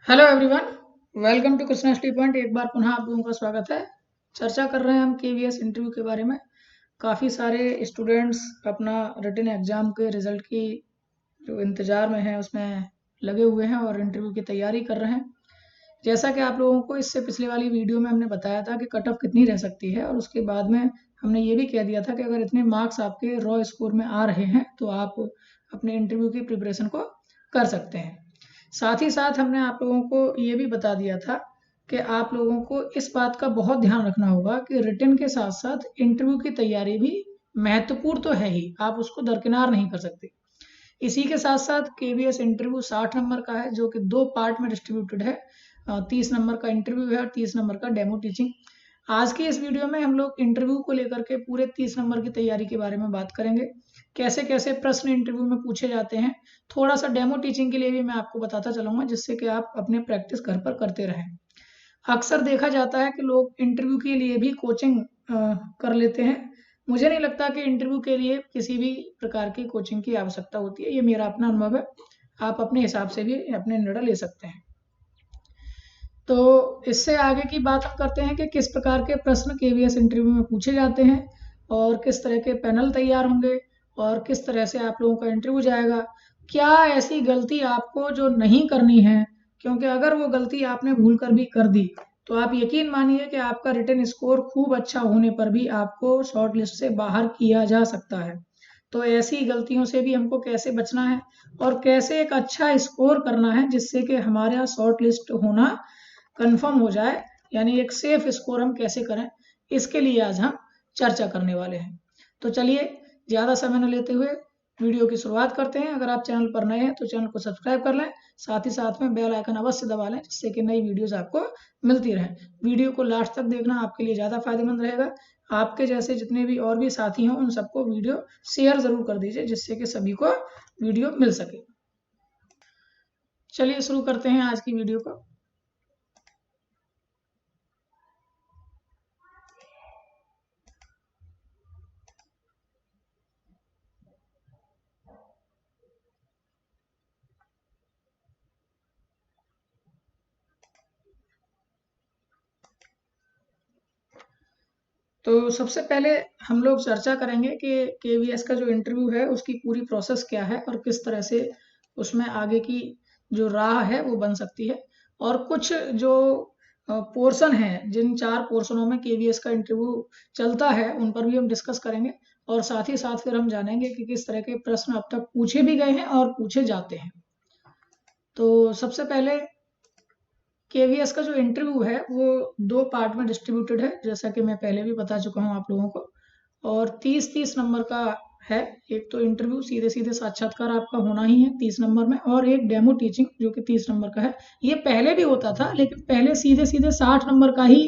Hello everyone, welcome to question study point. एक बार पुनः आप लोगों का स्वागत है। चर्चा कर रहे हैं हम केवीएस इंटरव्यू के बारे में। काफ़ी सारे स्टूडेंट्स अपना रिटन एग्जाम के रिजल्ट की जो इंतज़ार में है उसमें लगे हुए हैं और इंटरव्यू की तैयारी कर रहे हैं। जैसा कि आप लोगों को इससे पिछले वाली वीडियो में हमने बताया था कि कट ऑफ कितनी रह सकती है, और उसके बाद में हमने ये भी कह दिया था कि अगर इतने मार्क्स आपके रॉ स्कोर में आ रहे हैं तो आप अपने इंटरव्यू की प्रिपरेशन को कर सकते हैं। साथ ही साथ हमने आप लोगों को ये भी बता दिया था कि आप लोगों को इस बात का बहुत ध्यान रखना होगा कि रिटन के साथ साथ इंटरव्यू की तैयारी भी महत्वपूर्ण तो है ही, आप उसको दरकिनार नहीं कर सकते। इसी के साथ साथ केवीएस इंटरव्यू 60 नंबर का है, जो कि 2 पार्ट में डिस्ट्रीब्यूटेड है। 30 नंबर का इंटरव्यू है और 30 नंबर का डेमो टीचिंग। आज की इस वीडियो में हम लोग इंटरव्यू को लेकर के पूरे 30 नंबर की तैयारी के बारे में बात करेंगे, कैसे कैसे प्रश्न इंटरव्यू में पूछे जाते हैं। थोड़ा सा डेमो टीचिंग के लिए भी मैं आपको बताता चलूंगा, जिससे कि आप अपने प्रैक्टिस घर पर करते रहें। अक्सर देखा जाता है कि लोग इंटरव्यू के लिए भी कोचिंग कर लेते हैं। मुझे नहीं लगता कि इंटरव्यू के लिए किसी भी प्रकार की कोचिंग की आवश्यकता होती है। ये मेरा अपना अनुभव है, आप अपने हिसाब से भी अपने निर्णय ले सकते हैं। तो इससे आगे की बात हम करते हैं कि किस प्रकार के प्रश्न केवीएस इंटरव्यू में पूछे जाते हैं और किस तरह के पैनल तैयार होंगे और किस तरह से आप लोगों का इंटरव्यू जाएगा। क्या ऐसी गलती आपको जो नहीं करनी है, क्योंकि अगर वो गलती आपने भूल कर भी कर दी तो आप यकीन मानिए कि आपका रिटन स्कोर खूब अच्छा होने पर भी आपको शॉर्ट लिस्ट से बाहर किया जा सकता है। तो ऐसी गलतियों से भी हमको कैसे बचना है और कैसे एक अच्छा स्कोर करना है जिससे कि हमारा शॉर्ट लिस्ट होना कंफर्म हो जाए, यानी एक सेफ स्कोर हम कैसे करें, इसके लिए आज हम चर्चा करने वाले हैं। तो चलिए ज़्यादा समय न लेते हुए वीडियो की शुरुआत करते हैं। अगर आप चैनल पर नए हैं तो चैनल को सब्सक्राइब कर लें, साथ ही साथ में बेल आइकन अवश्य दबा लें, जिससे कि नई वीडियोस आपको मिलती रहें। वीडियो को लास्ट तक देखना आपके लिए ज़्यादा फायदेमंद रहेगा। आपके जैसे जितने भी और भी साथी हों उन सबको वीडियो शेयर ज़रूर कर दीजिए, जिससे कि सभी को वीडियो मिल सके। चलिए शुरू करते हैं आज की वीडियो को। तो सबसे पहले हम लोग चर्चा करेंगे कि केवीएस का जो इंटरव्यू है उसकी पूरी प्रोसेस क्या है और किस तरह से उसमें आगे की जो राह है वो बन सकती है। और कुछ जो पोर्शन है, जिन 4 पोर्शनों में केवीएस का इंटरव्यू चलता है, उन पर भी हम डिस्कस करेंगे। और साथ ही साथ फिर हम जानेंगे कि किस तरह के प्रश्न अब तक पूछे भी गए हैं और पूछे जाते हैं। तो सबसे पहले केवीएस का जो इंटरव्यू है वो 2 पार्ट में डिस्ट्रीब्यूटेड है, जैसा कि मैं पहले भी बता चुका हूँ आप लोगों को। और 30-30 नंबर का है। एक तो इंटरव्यू सीधे सीधे साक्षात्कार आपका होना ही है 30 नंबर में, और एक डेमो टीचिंग जो कि 30 नंबर का है। ये पहले भी होता था, लेकिन पहले सीधे सीधे 60 नंबर का ही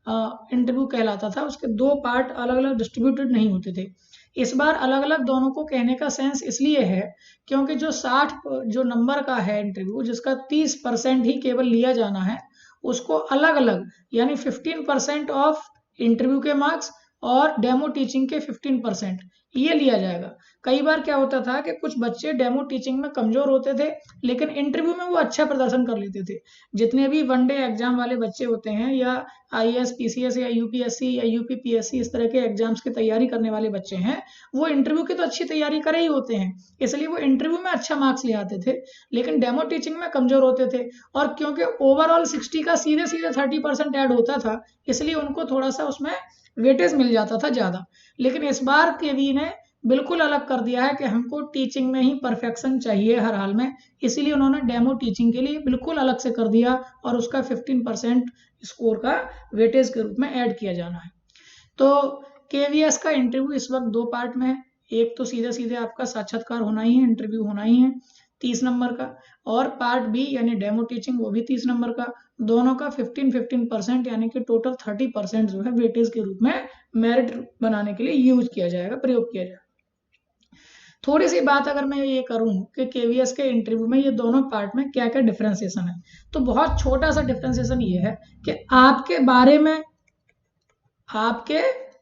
इंटरव्यू कहलाता था। उसके 2 पार्ट अलग अलग डिस्ट्रीब्यूटेड नहीं होते थे। इस बार अलग अलग दोनों को कहने का सेंस इसलिए है क्योंकि जो 60 जो नंबर का है इंटरव्यू, जिसका 30% ही केवल लिया जाना है, उसको अलग अलग, यानी 15% ऑफ इंटरव्यू के मार्क्स और डेमो टीचिंग के 15% ये लिया जाएगा। कई बार क्या होता था कि कुछ बच्चे डेमो टीचिंग में कमजोर होते थे, लेकिन इंटरव्यू में वो अच्छा प्रदर्शन कर लेते थे। जितने भी वनडे एग्जाम वाले बच्चे होते हैं, या आईएएस पीसीएस या यूपीएससी या यूपीपीएससी इस तरह के एग्जाम्स की तैयारी करने वाले बच्चे हैं, वो इंटरव्यू की तो अच्छी तैयारी करे ही होते हैं, इसलिए वो इंटरव्यू में अच्छा मार्क्स ले आते थे, लेकिन डेमो टीचिंग में कमजोर होते थे। और क्योंकि ओवरऑल 60 का सीधे सीधे 30% ऐड होता था, इसलिए उनको थोड़ा सा उसमें वेटेज मिल जाता था ज़्यादा। लेकिन इस बार केवी ने बिल्कुल अलग कर दिया है कि हमको टीचिंग में ही परफेक्शन चाहिए हर हाल में, इसीलिए उन्होंने डेमो टीचिंग के लिए बिल्कुल अलग से कर दिया और उसका 15% स्कोर का वेटेज के रूप में ऐड किया जाना है। तो केवीएस का इंटरव्यू इस वक्त 2 पार्ट में है। एक तो सीधे सीधे आपका साक्षात्कार होना ही है, इंटरव्यू होना ही है 30 नंबर का, और पार्ट बी यानी डेमो टीचिंग वो भी 30 नंबर का। दोनों का 15% यानी कि टोटल 30% जो है वेटेज के रूप में मेरिट बनाने के लिए यूज किया जाएगा, प्रयोग किया जाएगा। थोड़ी सी बात अगर मैं ये करूं कि केवीएस के इंटरव्यू में ये दोनों पार्ट में क्या क्या डिफ्रेंसिएशन है, तो बहुत छोटा सा डिफ्रेंसिएशन ये है कि आपके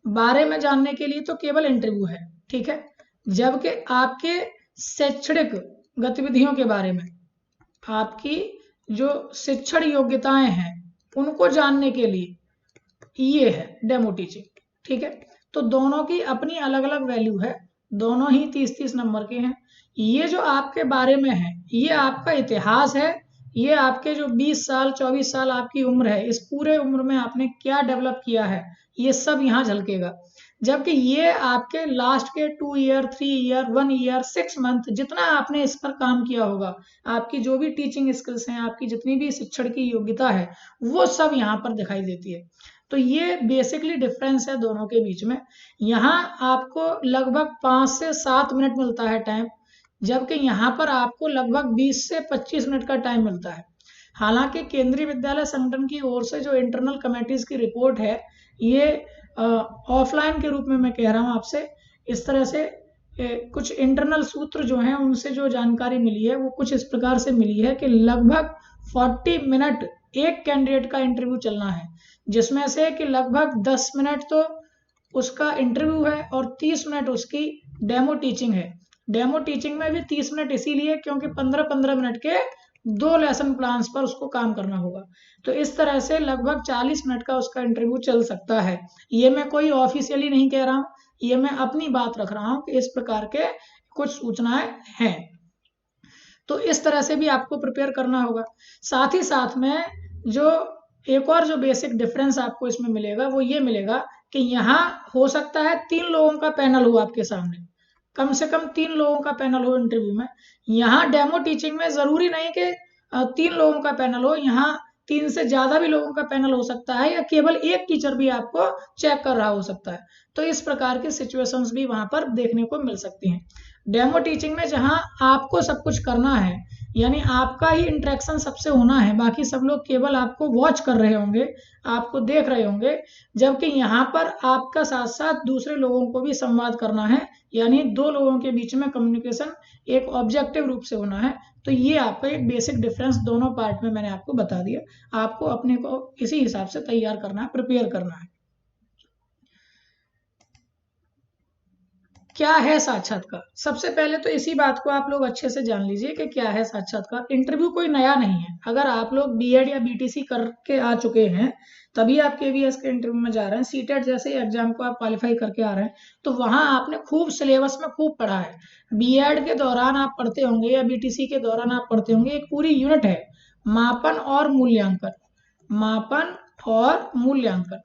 बारे में जानने के लिए तो केवल इंटरव्यू है, ठीक है। जबकि आपके शैक्षणिक गतिविधियों के बारे में, आपकी जो शिक्षण योग्यताएं हैं उनको जानने के लिए ये है डेमो टीचिंग। ठीक है, तो दोनों की अपनी अलग अलग वैल्यू है, दोनों ही 30-30 नंबर के हैं। ये जो आपके बारे में है ये आपका इतिहास है, ये आपके जो 20 साल 24 साल आपकी उम्र है, इस पूरे उम्र में आपने क्या डेवलप किया है ये सब यहाँ झलकेगा। जबकि ये आपके लास्ट के 2 ईयर 3 ईयर 1 ईयर 6 मंथ जितना आपने इस पर काम किया होगा, आपकी जो भी टीचिंग स्किल्स हैं, आपकी जितनी भी शिक्षण की योग्यता है, वो सब यहाँ पर दिखाई देती है। तो ये बेसिकली डिफरेंस है दोनों के बीच में। यहाँ आपको लगभग 5 से 7 मिनट मिलता है टाइम, जबकि यहाँ पर आपको लगभग 20 से 25 मिनट का टाइम मिलता है। हालांकि केंद्रीय विद्यालय संगठन की ओर से जो इंटरनल कमेटीज की रिपोर्ट है, ये ऑफलाइन के रूप में मैं कह रहा हूँ आपसे, इस तरह से कुछ इंटरनल सूत्र जो हैं उनसे जो जानकारी मिली है वो कुछ इस प्रकार से मिली है कि लगभग 40 मिनट एक कैंडिडेट का इंटरव्यू चलना है, जिसमें से कि लगभग 10 मिनट तो उसका इंटरव्यू है और 30 मिनट उसकी डेमो टीचिंग है। डेमो टीचिंग में भी 30 मिनट इसीलिए क्योंकि 15-15 मिनट के 2 लेसन प्लान्स पर उसको काम करना होगा। तो इस तरह से लगभग 40 मिनट का उसका इंटरव्यू चल सकता है। ये मैं कोई ऑफिशियली नहीं कह रहा हूँ, ये मैं अपनी बात रख रहा हूँ कि इस प्रकार के कुछ सूचनाएं हैं। तो इस तरह से भी आपको प्रिपेयर करना होगा। साथ ही साथ में जो एक और जो बेसिक डिफरेंस आपको इसमें मिलेगा वो ये मिलेगा कि यहाँ हो सकता है 3 लोगों का पैनल हो आपके सामने, कम से कम 3 लोगों का पैनल हो इंटरव्यू में। यहाँ डेमो टीचिंग में जरूरी नहीं कि 3 लोगों का पैनल हो, यहाँ 3 से ज्यादा भी लोगों का पैनल हो सकता है, या केवल एक टीचर भी आपको चेक कर रहा हो सकता है। तो इस प्रकार की सिचुएशंस भी वहां पर देखने को मिल सकती हैं। डेमो टीचिंग में जहां आपको सब कुछ करना है, यानी आपका ही इंटरेक्शन सबसे होना है, बाकी सब लोग केवल आपको वॉच कर रहे होंगे, आपको देख रहे होंगे, जबकि यहाँ पर आपका साथ साथ दूसरे लोगों को भी संवाद करना है, यानी 2 लोगों के बीच में कम्युनिकेशन एक ऑब्जेक्टिव रूप से होना है। तो ये आपका एक बेसिक डिफरेंस दोनों पार्ट में मैंने आपको बता दिया, आपको अपने को इसी हिसाब से तैयार करना है, प्रिपेयर करना है। क्या है साक्षात्कार? सबसे पहले तो इसी बात को आप लोग अच्छे से जान लीजिए कि क्या है साक्षात्कार। इंटरव्यू कोई नया नहीं है। अगर आप लोग बीएड या बीटीसी करके आ चुके हैं तभी आप केवीएस के इंटरव्यू में जा रहे हैं, सीटेट जैसे एग्जाम को आप क्वालिफाई करके आ रहे हैं, तो वहां आपने खूब सिलेबस में खूब पढ़ा है। बीएड के दौरान आप पढ़ते होंगे या बीटीसी के दौरान आप पढ़ते होंगे, एक पूरी यूनिट है मापन और मूल्यांकन। मापन और मूल्यांकन,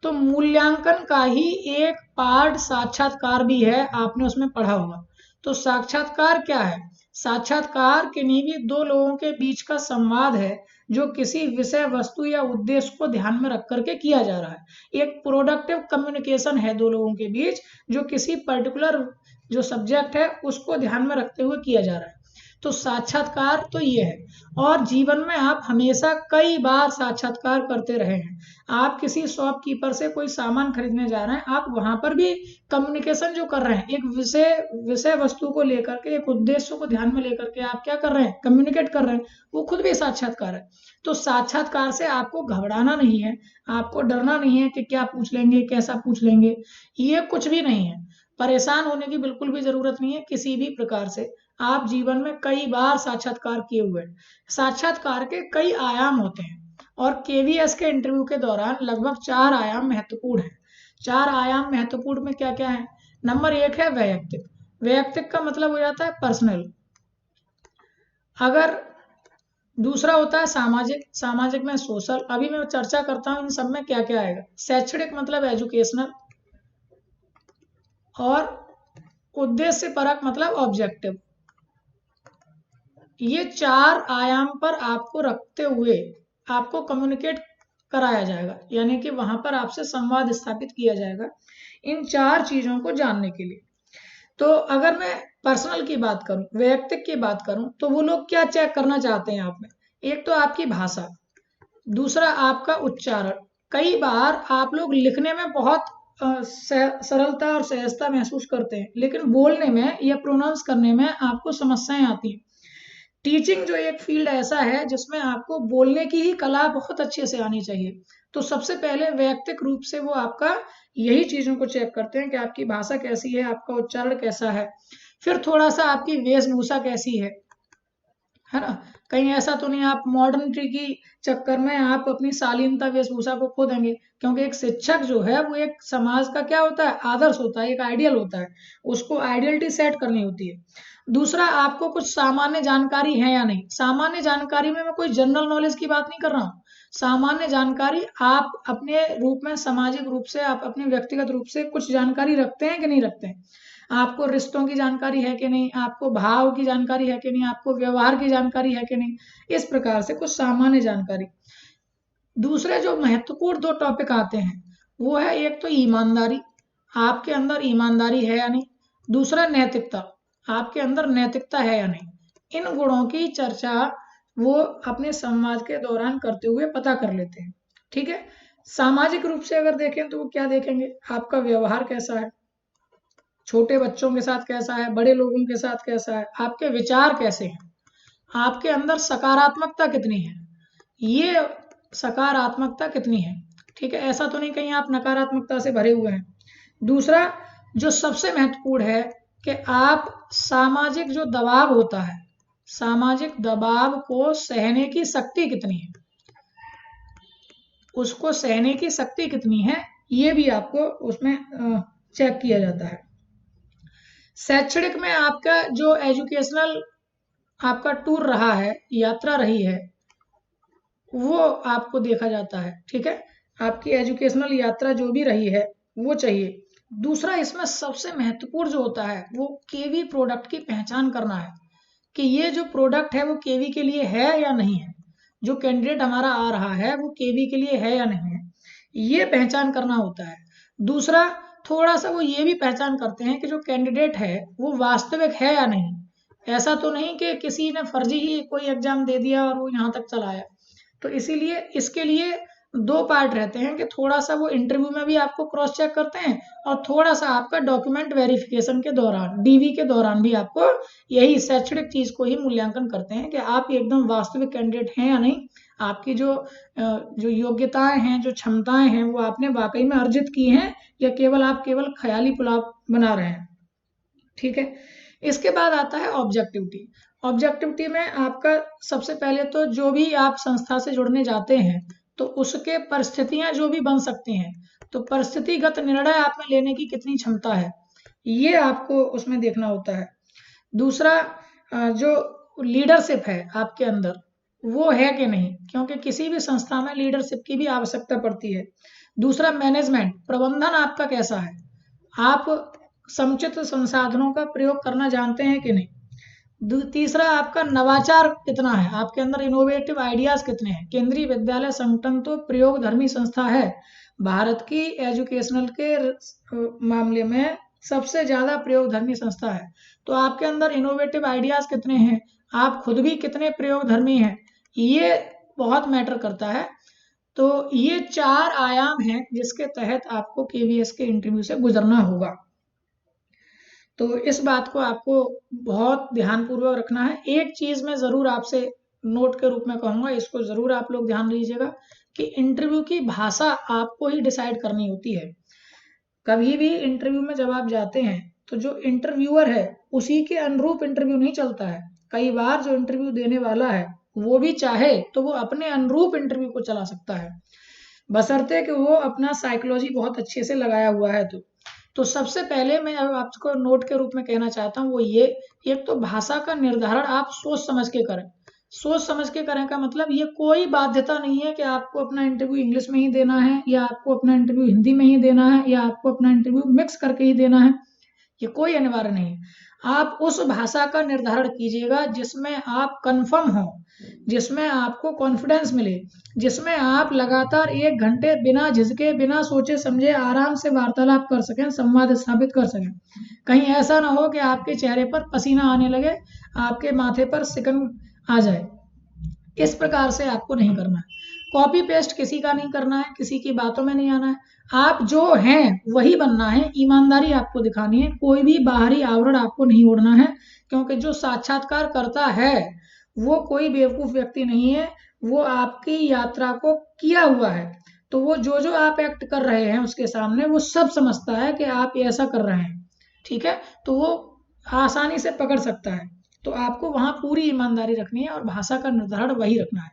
तो मूल्यांकन का ही एक पार्ट साक्षात्कार भी है, आपने उसमें पढ़ा होगा। तो साक्षात्कार क्या है? साक्षात्कार किन्हीं भी 2 लोगों के बीच का संवाद है जो किसी विषय वस्तु या उद्देश्य को ध्यान में रख करके किया जा रहा है। एक प्रोडक्टिव कम्युनिकेशन है 2 लोगों के बीच जो किसी पर्टिकुलर जो सब्जेक्ट है उसको ध्यान में रखते हुए किया जा रहा है। तो साक्षात्कार तो ये है, और जीवन में आप हमेशा कई बार साक्षात्कार करते रहे हैं। आप किसी शॉपकीपर से कोई सामान खरीदने जा रहे हैं, आप वहां पर भी कम्युनिकेशन जो कर रहे हैं, एक विषय वस्तु को लेकर के, एक उद्देश्य को ध्यान में लेकर के आप क्या कर रहे हैं, कम्युनिकेट कर रहे हैं, वो खुद भी साक्षात्कार है। तो साक्षात्कार से आपको घबराना नहीं है, आपको डरना नहीं है कि क्या पूछ लेंगे, कैसा पूछ लेंगे, ये कुछ भी नहीं है। परेशान होने की बिल्कुल भी जरूरत नहीं है किसी भी प्रकार से। आप जीवन में कई बार साक्षात्कार किए हुए हैं। साक्षात्कार के कई आयाम होते हैं और केवीएस के इंटरव्यू के दौरान लगभग 4 आयाम महत्वपूर्ण है। 4 आयाम महत्वपूर्ण में क्या क्या है? नंबर 1 है वैयक्तिक। वैयक्तिक का मतलब हो जाता है पर्सनल। अगर दूसरा होता है सामाजिक। सामाजिक में सोशल। अभी मैं चर्चा करता हूं इन सब में क्या क्या आएगा। शैक्षणिक मतलब एजुकेशनल, और उद्देश्य परक मतलब ऑब्जेक्टिव। ये 4 आयाम पर आपको रखते हुए आपको कम्युनिकेट कराया जाएगा, यानी कि वहां पर आपसे संवाद स्थापित किया जाएगा इन 4 चीजों को जानने के लिए। तो अगर मैं पर्सनल की बात करूं, वैयक्तिक की बात करूं, तो वो लोग क्या चेक करना चाहते हैं आप में? एक तो आपकी भाषा, दूसरा आपका उच्चारण। कई बार आप लोग लिखने में बहुत सरलता और सहजता महसूस करते हैं, लेकिन बोलने में या प्रोनाउंस करने में आपको समस्याएं आती हैं। टीचिंग जो एक फील्ड ऐसा है जिसमें आपको बोलने की ही कला बहुत अच्छे से आनी चाहिए। तो सबसे पहले वैयक्तिक रूप से वो आपका यही चीजों को चेक करते हैं कि आपकी भाषा कैसी है, आपका उच्चारण कैसा है, फिर थोड़ा सा आपकी वेशभूषा कैसी है ना। कहीं ऐसा तो नहीं आप मॉडर्निटी की चक्कर में आप अपनी शालीनता वेशभूषा को खो देंगे, क्योंकि एक शिक्षक जो है वो एक समाज का क्या होता है, आदर्श होता है, एक आइडियल होता है, उसको आइडियलिटी सेट करनी होती है। दूसरा, आपको कुछ सामान्य जानकारी है या नहीं। सामान्य जानकारी में मैं कोई जनरल नॉलेज की बात नहीं कर रहा हूँ। सामान्य जानकारी आप अपने रूप में, सामाजिक रूप से, आप अपने व्यक्तिगत रूप से कुछ जानकारी रखते हैं कि नहीं रखते हैं। आपको रिश्तों की जानकारी है कि नहीं, आपको भाव की जानकारी है कि नहीं, आपको व्यवहार की जानकारी है कि नहीं, इस प्रकार से कुछ सामान्य जानकारी। दूसरे जो महत्वपूर्ण दो टॉपिक आते हैं वो है, एक तो ईमानदारी, आपके अंदर ईमानदारी है या नहीं। दूसरा नैतिकता, आपके अंदर नैतिकता है या नहीं। इन गुणों की चर्चा वो अपने संवाद के दौरान करते हुए पता कर लेते हैं। ठीक है। सामाजिक रूप से अगर देखें तो वो क्या देखेंगे, आपका व्यवहार कैसा है, छोटे बच्चों के साथ कैसा है, बड़े लोगों के साथ कैसा है, आपके विचार कैसे हैं, आपके अंदर सकारात्मकता कितनी है, ये सकारात्मकता कितनी है। ठीक है, ऐसा तो नहीं कहीं आप नकारात्मकता से भरे हुए हैं। दूसरा जो सबसे महत्वपूर्ण है कि आप सामाजिक जो दबाव होता है, सामाजिक दबाव को सहने की शक्ति कितनी है, उसको सहने की शक्ति कितनी है, ये भी आपको उसमें चेक किया जाता है। शैक्षणिक में आपका जो एजुकेशनल आपका टूर रहा है, यात्रा रही है, वो आपको देखा जाता है। ठीक है, आपकी एजुकेशनल यात्रा जो भी रही है वो चाहिए। दूसरा इसमें सबसे महत्वपूर्ण जो होता है वो केवी प्रोडक्ट की पहचान करना है कि ये जो प्रोडक्ट है वो केवी के लिए है या नहीं है, जो कैंडिडेट हमारा आ रहा है वो केवी के लिए है या नहीं है, ये पहचान करना होता है। दूसरा थोड़ा सा वो ये भी पहचान करते हैं कि जो कैंडिडेट है वो वास्तविक है या नहीं। ऐसा तो नहीं कि किसी ने फर्जी ही कोई एग्जाम दे दिया और वो यहाँ तक चला आया। तो इसीलिए इसके लिए दो पार्ट रहते हैं कि थोड़ा सा वो इंटरव्यू में भी आपको क्रॉस चेक करते हैं और थोड़ा सा आपका डॉक्यूमेंट वेरिफिकेशन के दौरान, डीवी के दौरान भी आपको यही शैक्षणिक चीज को ही मूल्यांकन करते हैं कि आप एकदम वास्तविक कैंडिडेट हैं या नहीं, आपकी जो योग्यताएं हैं, जो क्षमताएं हैं, वो आपने वाकई में अर्जित की हैं या केवल आप केवल ख्याली पुलाव बना रहे हैं। ठीक है, इसके बाद आता है ऑब्जेक्टिविटी। ऑब्जेक्टिविटी में आपका सबसे पहले तो जो भी आप संस्था से जुड़ने जाते हैं तो उसके परिस्थितियां जो भी बन सकती हैं, तो परिस्थितिगत निर्णय आप में लेने की कितनी क्षमता है, ये आपको उसमें देखना होता है। दूसरा जो लीडरशिप है आपके अंदर वो है कि नहीं, क्योंकि किसी भी संस्था में लीडरशिप की भी आवश्यकता पड़ती है। दूसरा मैनेजमेंट, प्रबंधन आपका कैसा है, आप समुचित संसाधनों का प्रयोग करना जानते हैं कि नहीं। तीसरा आपका नवाचार कितना है, आपके अंदर इनोवेटिव आइडियाज कितने हैं। केंद्रीय विद्यालय संगठन तो प्रयोग धर्मी संस्था है, भारत की एजुकेशनल के मामले में सबसे ज्यादा प्रयोग धर्मी संस्था है। तो आपके अंदर इनोवेटिव आइडियाज कितने हैं, आप खुद भी कितने प्रयोग धर्मी हैं, ये बहुत मैटर करता है। तो ये 4 आयाम हैं जिसके तहत आपको केवीएस के इंटरव्यू से गुजरना होगा। तो इस बात को आपको बहुत ध्यानपूर्वक रखना है। एक चीज मैं जरूर आपसे नोट के रूप में कहूंगा, इसको जरूर आप लोग ध्यान दीजिएगा कि इंटरव्यू की भाषा आपको ही डिसाइड करनी होती है। कभी भी इंटरव्यू में जब आप जाते हैं तो जो इंटरव्यूअर है उसी के अनुरूप इंटरव्यू नहीं चलता है। कई बार जो इंटरव्यू देने वाला है वो भी चाहे तो वो अपने अनुरूप इंटरव्यू को चला सकता है, बशर्ते कि वो अपना साइकोलॉजी बहुत अच्छे से लगाया हुआ है। तो सबसे पहले मैं अब आपको नोट के रूप में कहना चाहता हूँ वो ये, एक तो भाषा का निर्धारण आप सोच समझ के करें। सोच समझ के करें का मतलब ये कोई बाध्यता नहीं है कि आपको अपना इंटरव्यू इंग्लिश में ही देना है या आपको अपना इंटरव्यू हिंदी में ही देना है या आपको अपना इंटरव्यू मिक्स करके ही देना है, ये कोई अनिवार्य नहीं है। आप उस भाषा का निर्धारण कीजिएगा जिसमें आप कंफर्म हो, जिसमें आपको कॉन्फिडेंस मिले, जिसमें आप लगातार 1 घंटे बिना झिझके, बिना सोचे समझे आराम से वार्तालाप कर सकें, संवाद स्थापित कर सकें। कहीं ऐसा ना हो कि आपके चेहरे पर पसीना आने लगे, आपके माथे पर सिकन आ जाए, इस प्रकार से आपको नहीं करना है। कॉपी पेस्ट किसी का नहीं करना है, किसी की बातों में नहीं आना है, आप जो हैं वही बनना है। ईमानदारी आपको दिखानी है, कोई भी बाहरी आवरण आपको नहीं ओढ़ना है, क्योंकि जो साक्षात्कार करता है वो कोई बेवकूफ व्यक्ति नहीं है, वो आपकी यात्रा को किया हुआ है। तो वो जो आप एक्ट कर रहे हैं उसके सामने वो सब समझता है कि आप ऐसा कर रहे हैं। ठीक है, तो वो आसानी से पकड़ सकता है। तो आपको वहां पूरी ईमानदारी रखनी है और भाषा का निर्धारण वही रखना है।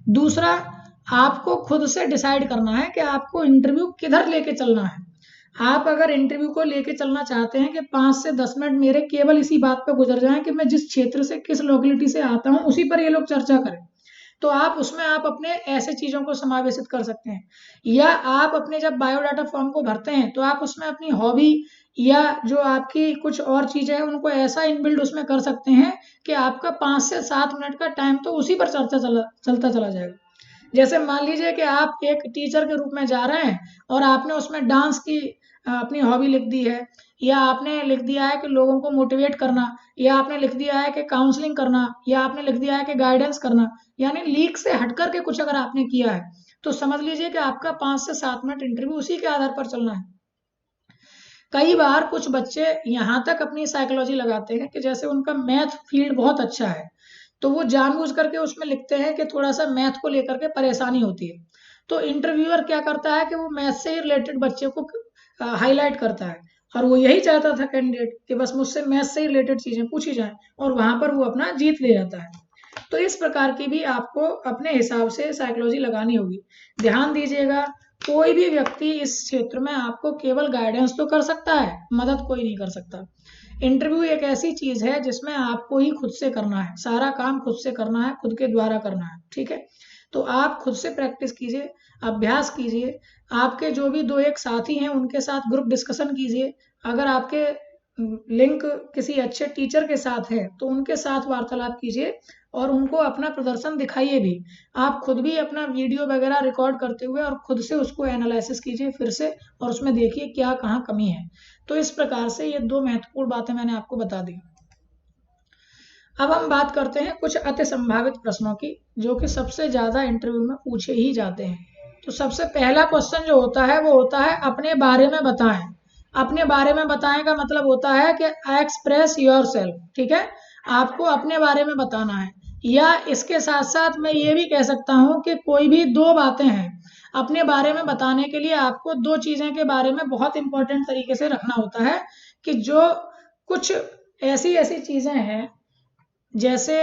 दूसरा, आपको खुद से डिसाइड करना है कि आपको इंटरव्यू किधर लेके चलना है। आप अगर इंटरव्यू को लेके चलना चाहते हैं कि 5 से 10 मिनट मेरे केवल इसी बात पे गुजर जाएं कि मैं जिस क्षेत्र से, किस लोकेलिटी से आता हूं, उसी पर ये लोग चर्चा करें, तो आप उसमें आप अपने ऐसे चीजों को समावेशित कर सकते हैं। या आप अपने जब बायोडाटा फॉर्म को भरते हैं तो आप उसमें अपनी हॉबी या जो आपकी कुछ और चीजें हैं उनको ऐसा इनबिल्ड उसमें कर सकते हैं कि आपका 5 से 7 मिनट का टाइम तो उसी पर चलता चला जाएगा। जैसे मान लीजिए कि आप एक टीचर के रूप में जा रहे हैं और आपने उसमें डांस की अपनी हॉबी लिख दी है, या आपने लिख दिया है कि लोगों को मोटिवेट करना, या आपने लिख दिया है कि काउंसलिंग करना, या आपने लिख दिया है कि गाइडेंस करना, यानी लीक से हट करके कुछ अगर आपने किया है, तो समझ लीजिए कि आपका 5 से 7 मिनट इंटरव्यू उसी के आधार पर चलना है। कई बार कुछ बच्चे यहाँ तक अपनी साइकोलॉजी लगाते हैं कि जैसे उनका मैथ फील्ड बहुत अच्छा है, तो वो जानबूझ करके उसमें लिखते हैं कि थोड़ा सा मैथ को लेकर के परेशानी होती है। तो इंटरव्यूअर क्या करता है कि वो मैथ से ही रिलेटेड बच्चे को हाईलाइट करता है, और वो यही चाहता था कैंडिडेट कि बस मुझसे मैथ से रिलेटेड चीजें पूछी जाए, और वहां पर वो अपना जीत ले जाता है। तो इस प्रकार की भी आपको अपने हिसाब से साइकोलॉजी लगानी होगी। ध्यान दीजिएगा, कोई भी व्यक्ति इस क्षेत्र में आपको केवल गाइडेंस तो कर सकता है, मदद कोई नहीं कर सकता। इंटरव्यू एक ऐसी चीज है जिसमें आपको ही खुद से करना है, सारा काम खुद से करना है, खुद के द्वारा करना है, ठीक है। तो आप खुद से प्रैक्टिस कीजिए, अभ्यास कीजिए। आपके जो भी 2-1 साथी हैं उनके साथ ग्रुप डिस्कशन कीजिए। अगर आपके लिंक किसी अच्छे टीचर के साथ है तो उनके साथ वार्तालाप कीजिए और उनको अपना प्रदर्शन दिखाइए भी। आप खुद भी अपना वीडियो वगैरह रिकॉर्ड करते हुए और खुद से उसको एनालिसिस कीजिए फिर से, और उसमें देखिए क्या कहाँ कमी है। तो इस प्रकार से ये 2 महत्वपूर्ण बातें मैंने आपको बता दी। अब हम बात करते हैं कुछ अति संभावित प्रश्नों की, जो कि सबसे ज्यादा इंटरव्यू में पूछे ही जाते हैं। तो सबसे पहला क्वेश्चन जो होता है वो होता है अपने बारे में बताएं। अपने बारे में बताएं का मतलब होता है कि एक्सप्रेस योर सेल्फ, ठीक है। आपको अपने बारे में बताना है, या इसके साथ साथ मैं ये भी कह सकता हूं कि कोई भी 2 बातें हैं। अपने बारे में बताने के लिए आपको 2 चीजें के बारे में बहुत इंपॉर्टेंट तरीके से रखना होता है, कि जो कुछ ऐसी ऐसी चीजें हैं, जैसे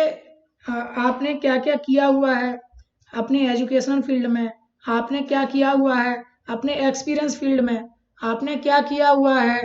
आपने क्या क्या किया हुआ है अपने एजुकेशनल फील्ड में, आपने क्या किया हुआ है अपने एक्सपीरियंस फील्ड में, आपने क्या किया हुआ है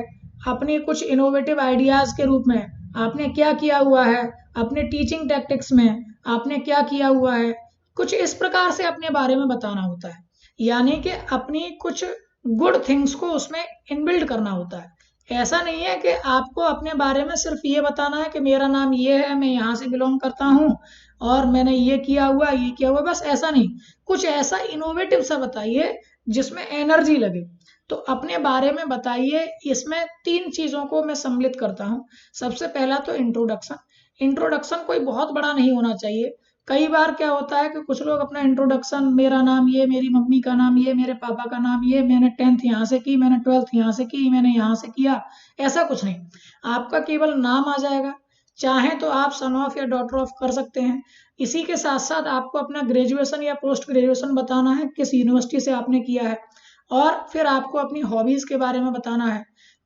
अपने कुछ इनोवेटिव आइडियाज के रूप में, आपने क्या किया हुआ है अपने टीचिंग टैक्टिक्स में, आपने क्या किया हुआ है। कुछ इस प्रकार से अपने बारे में बताना होता है, यानी कि अपनी कुछ गुड थिंग्स को उसमें इनबिल्ड करना होता है। ऐसा नहीं है कि आपको अपने बारे में सिर्फ ये बताना है कि मेरा नाम ये है, मैं यहाँ से बिलोंग करता हूँ और मैंने ये किया हुआ, बस ऐसा नहीं। कुछ ऐसा इनोवेटिव सा बताइए जिसमें एनर्जी लगे। तो अपने बारे में बताइए, इसमें 3 चीजों को मैं सम्मिलित करता हूँ। सबसे पहला तो इंट्रोडक्शन। इंट्रोडक्शन कोई बहुत बड़ा नहीं होना चाहिए। कई बार क्या होता है कि कुछ लोग अपना इंट्रोडक्शन, मेरा नाम ये, मेरी मम्मी का नाम ये, मेरे पापा का नाम ये, मैंने 10th यहाँ से की, मैंने 12th यहाँ से की, मैंने यहाँ से किया, ऐसा कुछ नहीं। आपका केवल नाम आ जाएगा। चाहे तो आप सन ऑफ या डॉटर ऑफ कर सकते हैं। इसी के साथ साथ आपको अपना ग्रेजुएशन या पोस्ट ग्रेजुएशन बताना है, किस यूनिवर्सिटी से आपने किया है, और फिर आपको अपनी हॉबीज के बारे में बताना है।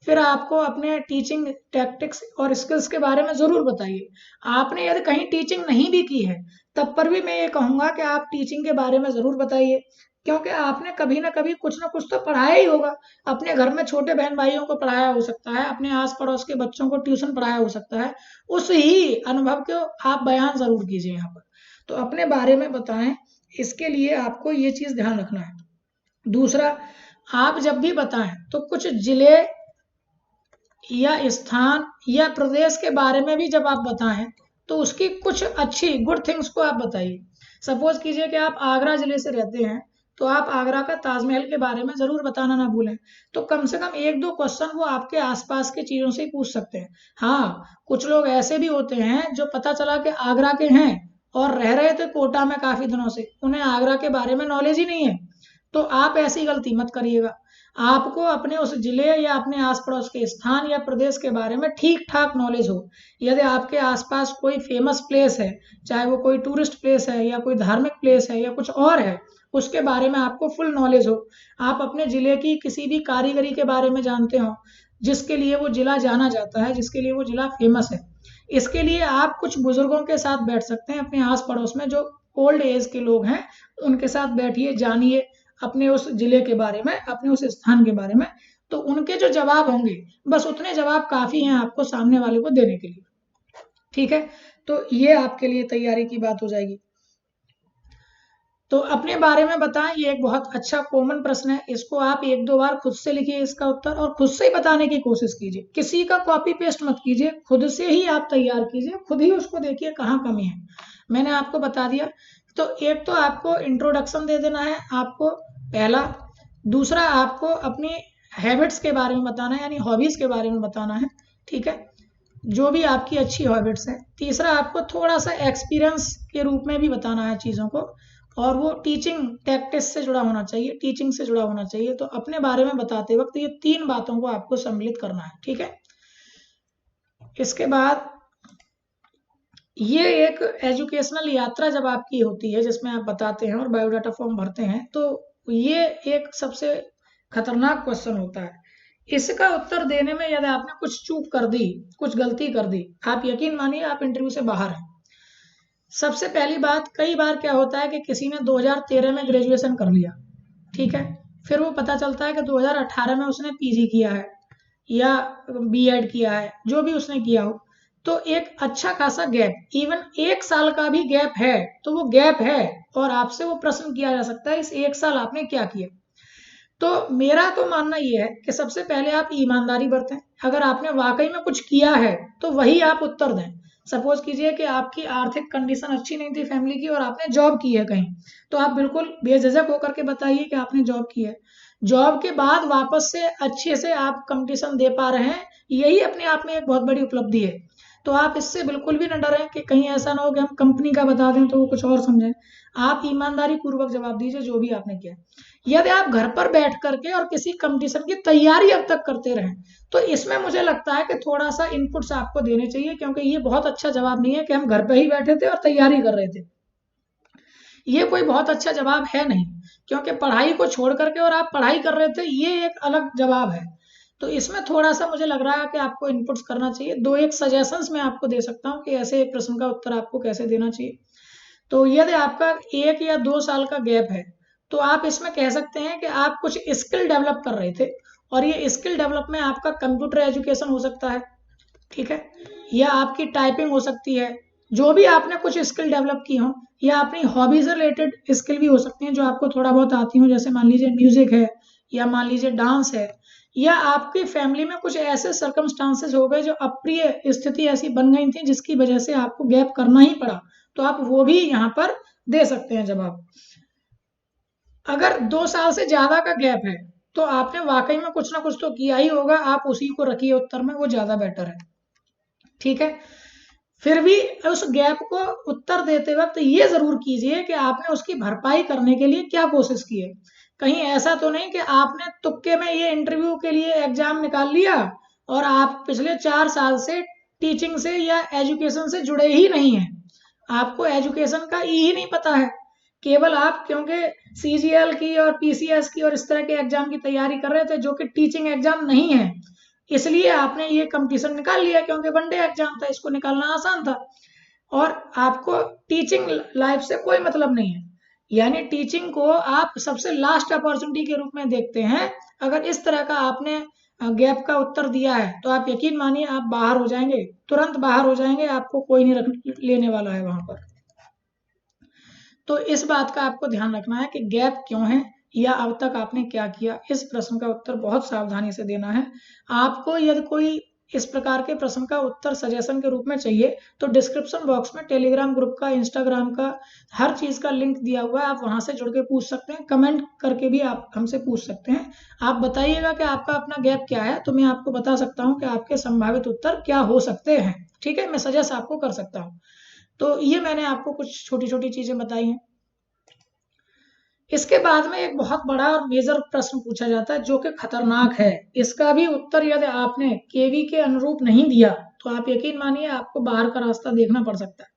फिर आपको अपने टीचिंग टैक्टिक्स और स्किल्स के बारे में जरूर बताइए। आपने यदि कहीं टीचिंग नहीं भी की है तब पर भी मैं ये कहूंगा कि आप टीचिंग के बारे में जरूर बताइए, क्योंकि आपने कभी ना कभी कुछ ना कुछ तो पढ़ाया ही होगा। अपने घर में छोटे बहन भाइयों को पढ़ाया हो सकता है, अपने आस पड़ोस के बच्चों को ट्यूशन पढ़ाया हो सकता है। उस ही अनुभव को आप बयान जरूर कीजिए यहाँ पर। तो अपने बारे में बताएं, इसके लिए आपको ये चीज ध्यान रखना है। दूसरा, आप जब भी बताएं तो कुछ जिले या स्थान या प्रदेश के बारे में भी जब आप बताएं तो उसकी कुछ अच्छी गुड थिंग्स को आप बताइए। सपोज कीजिए कि आप आगरा जिले से रहते हैं, तो आप आगरा का ताजमहल के बारे में जरूर बताना ना भूलें। तो कम से कम 1-2 क्वेश्चन वो आपके आसपास की चीजों से ही पूछ सकते हैं। हाँ, कुछ लोग ऐसे भी होते हैं जो पता चला कि आगरा के हैं और रह रहे थे कोटा में काफी दिनों से, उन्हें आगरा के बारे में नॉलेज ही नहीं है। तो आप ऐसी गलती मत करिएगा। आपको अपने उस जिले या अपने आस पड़ोस के स्थान या प्रदेश के बारे में ठीक ठाक नॉलेज हो। यदि आपके आसपास कोई फेमस प्लेस है, चाहे वो कोई टूरिस्ट प्लेस है या कोई धार्मिक प्लेस है या कुछ और है, उसके बारे में आपको फुल नॉलेज हो। आप अपने जिले की किसी भी कारीगरी के बारे में जानते हो जिसके लिए वो जिला जाना जाता है, जिसके लिए वो जिला फेमस है, इसके लिए आप कुछ बुजुर्गों के साथ बैठ सकते हैं अपने आस पड़ोस में, जो ओल्ड एज के लोग हैं उनके साथ बैठिए, जानिए अपने उस जिले के बारे में, अपने उस स्थान के बारे में। तो उनके जो जवाब होंगे, बस उतने जवाब काफी हैं आपको सामने वाले को देने के लिए। ठीक है, तो ये आपके लिए तैयारी की बात हो जाएगी। तो अपने बारे में बताएं, ये एक बहुत अच्छा कॉमन प्रश्न है, इसको आप 1-2 बार खुद से लिखिए इसका उत्तर, और खुद से ही बताने की कोशिश कीजिए, किसी का कॉपी पेस्ट मत कीजिए, खुद से ही आप तैयार कीजिए, खुद ही उसको देखिए कहाँ कमी है। मैंने आपको बता दिया। तो एक तो आपको इंट्रोडक्शन दे देना है आपको, पहला। दूसरा आपको अपनी हैबिट्स के बारे में बताना है, यानी हॉबीज के बारे में बताना है। ठीक है, जो भी आपकी अच्छी हैबिट्स है। तीसरा आपको थोड़ा सा एक्सपीरियंस के रूप में भी बताना है चीज़ों को, और वो टीचिंग टैक्टिस से जुड़ा होना चाहिए, टीचिंग से जुड़ा होना चाहिए। तो अपने बारे में बताते वक्त ये 3 बातों को आपको सम्मिलित करना है। ठीक है, इसके बाद ये एक एजुकेशनल यात्रा जब आपकी होती है जिसमें आप बताते हैं और बायोडाटा फॉर्म भरते हैं, तो ये एक सबसे खतरनाक क्वेश्चन होता है। इसका उत्तर देने में यदि आपने कुछ चूक कर दी, कुछ गलती कर दी, आप यकीन मानिए आप इंटरव्यू से बाहर हैं। सबसे पहली बात, कई बार क्या होता है कि किसी ने 2013 में ग्रेजुएशन कर लिया, ठीक है, फिर वो पता चलता है कि 2018 में उसने पीजी किया है या बीएड किया है, जो भी उसने किया हो, तो एक अच्छा खासा गैप, इवन 1 साल का भी गैप है तो वो गैप है, और आपसे वो प्रश्न किया जा सकता है इस 1 साल आपने क्या किया। तो मेरा तो मानना ये है कि सबसे पहले आप ईमानदारी बरतें, अगर आपने वाकई में कुछ किया है तो वही आप उत्तर दें। सपोज कीजिए कि आपकी आर्थिक कंडीशन अच्छी नहीं थी फैमिली की और आपने जॉब की है कहीं, तो आप बिल्कुल बेझिझक होकर के बताइए कि आपने जॉब की है। जॉब के बाद वापस से अच्छे से आप कंपटीशन दे पा रहे हैं, यही अपने आप में एक बहुत बड़ी उपलब्धि है। तो आप इससे बिल्कुल भी न डरें कि कहीं ऐसा ना हो कि हम कंपनी का बता दें तो वो कुछ और समझें। आप ईमानदारी पूर्वक जवाब दीजिए जो भी आपने किया। यदि आप घर पर बैठ करके और किसी कंपटीशन की तैयारी अब तक करते रहें, तो इसमें मुझे लगता है कि थोड़ा सा इनपुट्स आपको देने चाहिए, क्योंकि ये बहुत अच्छा जवाब नहीं है कि हम घर पे ही बैठे थे और तैयारी कर रहे थे। ये कोई बहुत अच्छा जवाब है नहीं, क्योंकि पढ़ाई को छोड़ करके और आप पढ़ाई कर रहे थे, ये एक अलग जवाब है। तो इसमें थोड़ा सा मुझे लग रहा है कि आपको इनपुट्स करना चाहिए। 2-1 सजेशंस मैं आपको दे सकता हूँ कि ऐसे एक प्रश्न का उत्तर आपको कैसे देना चाहिए। तो यदि आपका 1 या 2 साल का गैप है, तो आप इसमें कह सकते हैं कि आप कुछ स्किल डेवलप कर रहे थे, और ये स्किल डेवलप में आपका कंप्यूटर एजुकेशन हो सकता है, ठीक है, या आपकी टाइपिंग हो सकती है, जो भी आपने कुछ स्किल डेवलप की हो, या अपनी हॉबी से रिलेटेड स्किल भी हो सकती हैं जो आपको थोड़ा बहुत आती हो, जैसे मान लीजिए म्यूजिक है, या मान लीजिए डांस है, या आपकी फैमिली में कुछ ऐसे सर्कमस्टांसेस हो गए जो अप्रिय स्थिति ऐसी बन गई थी जिसकी वजह से आपको गैप करना ही पड़ा, तो आप वो भी यहाँ पर दे सकते हैं जवाब। अगर 2 साल से ज्यादा का गैप है तो आपने वाकई में कुछ ना कुछ तो किया ही होगा, आप उसी को रखिए उत्तर में, वो ज्यादा बेटर है। ठीक है, फिर भी उस गैप को उत्तर देते वक्त ये जरूर कीजिए कि आपने उसकी भरपाई करने के लिए क्या कोशिश की है। कहीं ऐसा तो नहीं कि आपने तुक्के में ये इंटरव्यू के लिए एग्जाम निकाल लिया और आप पिछले 4 साल से टीचिंग से या एजुकेशन से जुड़े ही नहीं हैं, आपको एजुकेशन का ई ही नहीं पता है, केवल आप क्योंकि सीजीएल की और पीसीएस की और इस तरह के एग्जाम की तैयारी कर रहे थे जो कि टीचिंग एग्जाम नहीं है, इसलिए आपने ये कंपटीशन निकाल लिया, क्योंकि वनडे एग्जाम था, इसको निकालना आसान था, और आपको टीचिंग लाइफ से कोई मतलब नहीं है, यानी टीचिंग को आप सबसे लास्ट अपॉर्चुनिटी के रूप में देखते हैं। अगर इस तरह का आपने गैप का उत्तर दिया है तो आप यकीन मानिए आप बाहर हो जाएंगे, तुरंत बाहर हो जाएंगे, आपको कोई नहीं रख लेने वाला है वहां पर। तो इस बात का आपको ध्यान रखना है कि गैप क्यों है, या अब तक आपने क्या किया। इस प्रश्न का उत्तर बहुत सावधानी से देना है। आपको यदि कोई इस प्रकार के प्रश्न का उत्तर सजेशन के रूप में चाहिए तो डिस्क्रिप्शन बॉक्स में टेलीग्राम ग्रुप का, इंस्टाग्राम का, हर चीज का लिंक दिया हुआ है, आप वहां से जुड़ के पूछ सकते हैं, कमेंट करके भी आप हमसे पूछ सकते हैं। आप बताइएगा कि आपका अपना गैप क्या है, तो मैं आपको बता सकता हूँ कि आपके संभावित उत्तर क्या हो सकते हैं। ठीक है, मैं सजेस्ट आपको कर सकता हूँ। तो ये मैंने आपको कुछ छोटी छोटी चीजें बताई हैं। इसके बाद में एक बहुत बड़ा और मेजर प्रश्न पूछा जाता है जो कि खतरनाक है। इसका भी उत्तर यदि आपने केवी के अनुरूप नहीं दिया तो आप यकीन मानिए आपको बाहर का रास्ता देखना पड़ सकता है।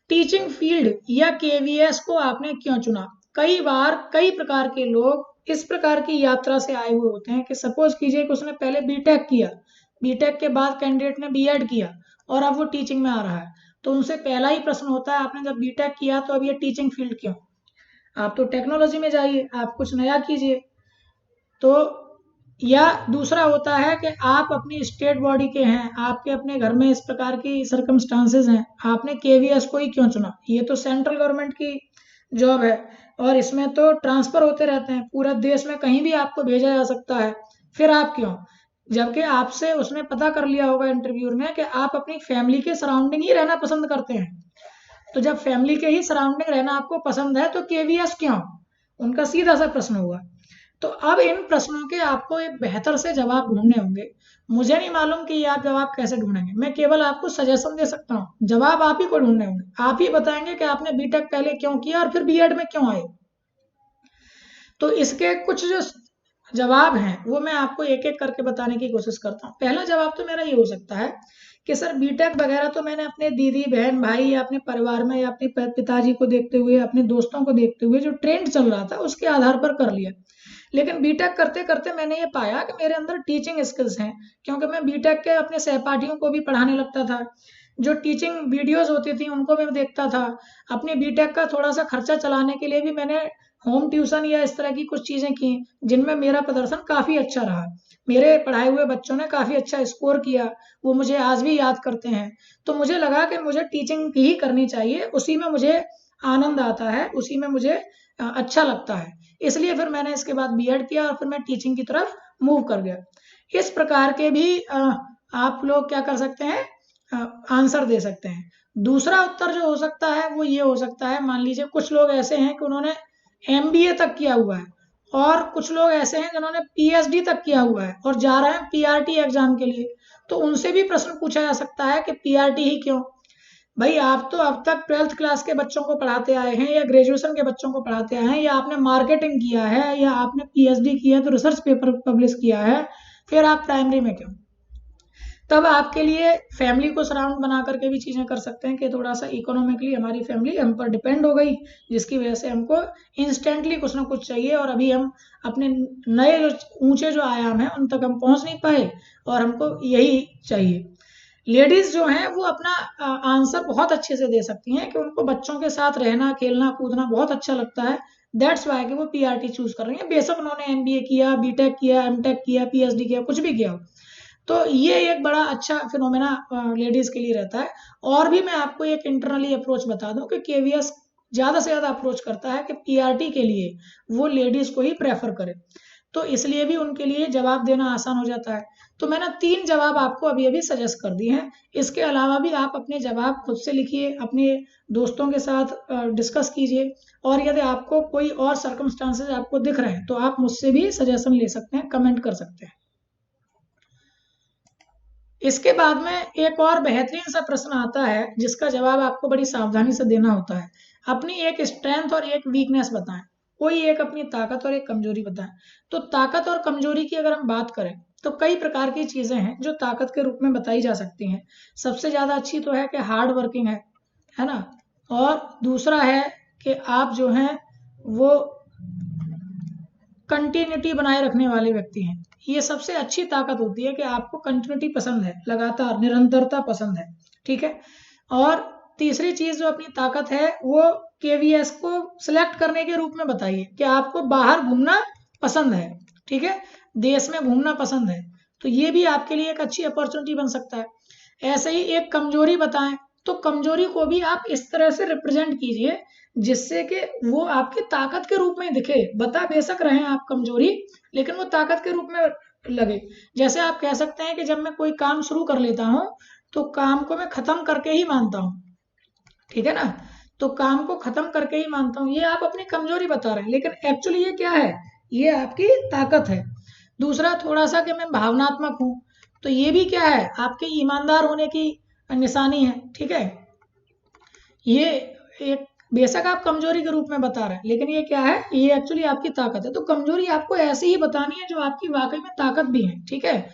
टीचिंग फील्ड या केवीएस को आपने क्यों चुना? कई बार कई प्रकार के लोग इस प्रकार की यात्रा से आए हुए होते हैं कि सपोज कीजिए कि उसने पहले बीटेक किया, बीटेक के बाद कैंडिडेट ने बीएड किया, और अब वो टीचिंग में आ रहा है, तो उनसे पहला ही प्रश्न होता है आपने जब बीटेक किया तो अब ये टीचिंग फील्ड क्यों? आप तो टेक्नोलॉजी में जाइए, आप कुछ नया कीजिए। तो या दूसरा होता है कि आप अपनी स्टेट बॉडी के हैं, आपके अपने घर में इस प्रकार की सर्कमस्टांसेस हैं, आपने केवीएस को ही क्यों चुना? ये तो सेंट्रल गवर्नमेंट की जॉब है और इसमें तो ट्रांसफर होते रहते हैं, पूरा देश में कहीं भी आपको भेजा जा सकता है, फिर आप क्यों? जबकि आपसे उसने पता कर लिया होगा इंटरव्यू में कि आप अपनी फैमिली के सराउंडिंग ही रहना पसंद करते हैं। तो जब फैमिली के ही सराउंडिंग रहना आपको पसंद है तो केवीएस क्यों? उनका सीधा सा प्रश्न होगा। तो अब इन प्रश्नों के आपको एक बेहतर से जवाब ढूंढने होंगे। मुझे नहीं मालूम कि ये आप जवाब कैसे ढूंढेंगे, मैं केवल आपको सजेशन दे सकता हूँ, जवाब आप ही को ढूंढने होंगे। आप ही बताएंगे कि आपने बीटेक पहले क्यों किया और फिर बीएड में क्यों आए। तो इसके कुछ जो जवाब हैं वो मैं आपको एक एक करके बताने की कोशिश करता हूँ। पहला जवाब तो मेरा ये हो सकता है कि सर बीटेक वगैरह तो मैंने अपने दीदी बहन भाई या अपने परिवार में या अपने पिताजी को देखते हुए, अपने दोस्तों को देखते हुए जो ट्रेंड चल रहा था उसके आधार पर कर लिया। लेकिन बीटेक करते करते मैंने ये पाया कि मेरे अंदर टीचिंग स्किल्स हैं, क्योंकि मैं बीटेक के अपने सहपाठियों को भी पढ़ाने लगता था, जो टीचिंग वीडियोस होती थी उनको मैं देखता था। अपने बीटेक का थोड़ा सा खर्चा चलाने के लिए भी मैंने होम ट्यूशन या इस तरह की कुछ चीज़ें की, जिनमें मेरा प्रदर्शन काफ़ी अच्छा रहा। मेरे पढ़ाए हुए बच्चों ने काफ़ी अच्छा स्कोर किया, वो मुझे आज भी याद करते हैं। तो मुझे लगा कि मुझे टीचिंग ही करनी चाहिए, उसी में मुझे आनंद आता है, उसी में मुझे अच्छा लगता है। इसलिए फिर मैंने इसके बाद बीएड किया और फिर मैं टीचिंग की तरफ मूव कर गया। इस प्रकार के भी आप लोग क्या कर सकते हैं, आंसर दे सकते हैं। दूसरा उत्तर जो हो सकता है वो ये हो सकता है, मान लीजिए कुछ लोग ऐसे हैं कि उन्होंने एमबीए तक किया हुआ है और कुछ लोग ऐसे हैं जिन्होंने पीएचडी तक किया हुआ है और जा रहे हैं पीआरटी एग्जाम के लिए। तो उनसे भी प्रश्न पूछा जा सकता है कि पीआरटी ही क्यों? भाई आप तो अब तक 12th क्लास के बच्चों को पढ़ाते आए हैं या ग्रेजुएशन के बच्चों को पढ़ाते आए हैं, या आपने मार्केटिंग किया है या आपने पीएचडी किया है तो रिसर्च पेपर पब्लिश किया है, फिर आप प्राइमरी में क्यों? तब आपके लिए फैमिली को सराउंड बना करके भी चीज़ें कर सकते हैं कि थोड़ा सा इकोनॉमिकली हमारी फैमिली हम पर डिपेंड हो गई, जिसकी वजह से हमको इंस्टेंटली कुछ ना कुछ चाहिए और अभी हम अपने नए जो ऊंचे जो आयाम हैं उन तक हम पहुंच नहीं पाए और हमको यही चाहिए। लेडीज जो हैं वो अपना आंसर बहुत अच्छे से दे सकती हैं कि उनको बच्चों के साथ रहना खेलना कूदना बहुत अच्छा लगता है। दैट्स वाई कि वो पीआरटी चूज कर रही हैं, बेशक उन्होंने एमबीए किया, बीटेक किया, एमटेक किया, पीएचडी किया, कुछ भी किया हो। तो ये एक बड़ा अच्छा फिनोमेना लेडीज के लिए रहता है। और भी मैं आपको एक इंटरनली अप्रोच बता दूं कि केवीएस ज़्यादा से ज़्यादा अप्रोच करता है कि पीआरटी के लिए वो लेडीज को ही प्रेफर करे, तो इसलिए भी उनके लिए जवाब देना आसान हो जाता है। तो मैंने 3 जवाब आपको अभी अभी सजेस्ट कर दिए हैं। इसके अलावा भी आप अपने जवाब खुद से लिखिए, अपने दोस्तों के साथ डिस्कस कीजिए, और यदि आपको कोई और सर्कमस्टांसेस आपको दिख रहे हैं तो आप मुझसे भी सजेशन ले सकते हैं, कमेंट कर सकते हैं। इसके बाद में एक और बेहतरीन सा प्रश्न आता है जिसका जवाब आपको बड़ी सावधानी से देना होता है। अपनी एक स्ट्रेंथ और एक वीकनेस बताएं, कोई एक अपनी ताकत और एक कमजोरी बताएं। तो ताकत और कमजोरी की अगर हम बात करें तो कई प्रकार की चीजें हैं जो ताकत के रूप में बताई जा सकती हैं। सबसे ज्यादा अच्छी तो है कि हार्ड वर्किंग है ना, और दूसरा है कि आप जो हैं वो कंटिन्यूटी बनाए रखने वाले व्यक्ति हैं। ये सबसे अच्छी ताकत होती है कि आपको कंटिन्यूटी पसंद है, लगातार निरंतरता पसंद है, ठीक है। और तीसरी चीज जो अपनी ताकत है वो केवीएस को सिलेक्ट करने के रूप में बताइए कि आपको बाहर घूमना पसंद है, ठीक है, देश में घूमना पसंद है, तो ये भी आपके लिए एक अच्छी अपॉर्चुनिटी बन सकता है। ऐसे ही एक कमजोरी बताएं, तो कमजोरी को भी आप इस तरह से रिप्रेजेंट कीजिए जिससे कि वो आपकी ताकत के रूप में दिखे। बता बेशक रहे हैं आप कमजोरी, लेकिन वो ताकत के रूप में लगे। जैसे आप कह सकते हैं कि जब मैं कोई काम शुरू कर लेता हूँ तो काम को मैं खत्म करके ही मानता हूँ, ठीक है ना, तो काम को खत्म करके ही मानता हूँ, ये आप अपनी कमजोरी बता रहे हैं, लेकिन एक्चुअली ये क्या है, ये आपकी ताकत है। दूसरा थोड़ा सा कि मैं भावनात्मक हूँ, तो ये भी क्या है, आपके ईमानदार होने की निशानी है, ठीक है। ये एक बेशक आप कमजोरी के रूप में बता रहे हैं, लेकिन ये क्या है, ये एक्चुअली आपकी ताकत है। तो कमजोरी आपको ऐसी ही बतानी है जो आपकी वाकई में ताकत भी है, ठीक है।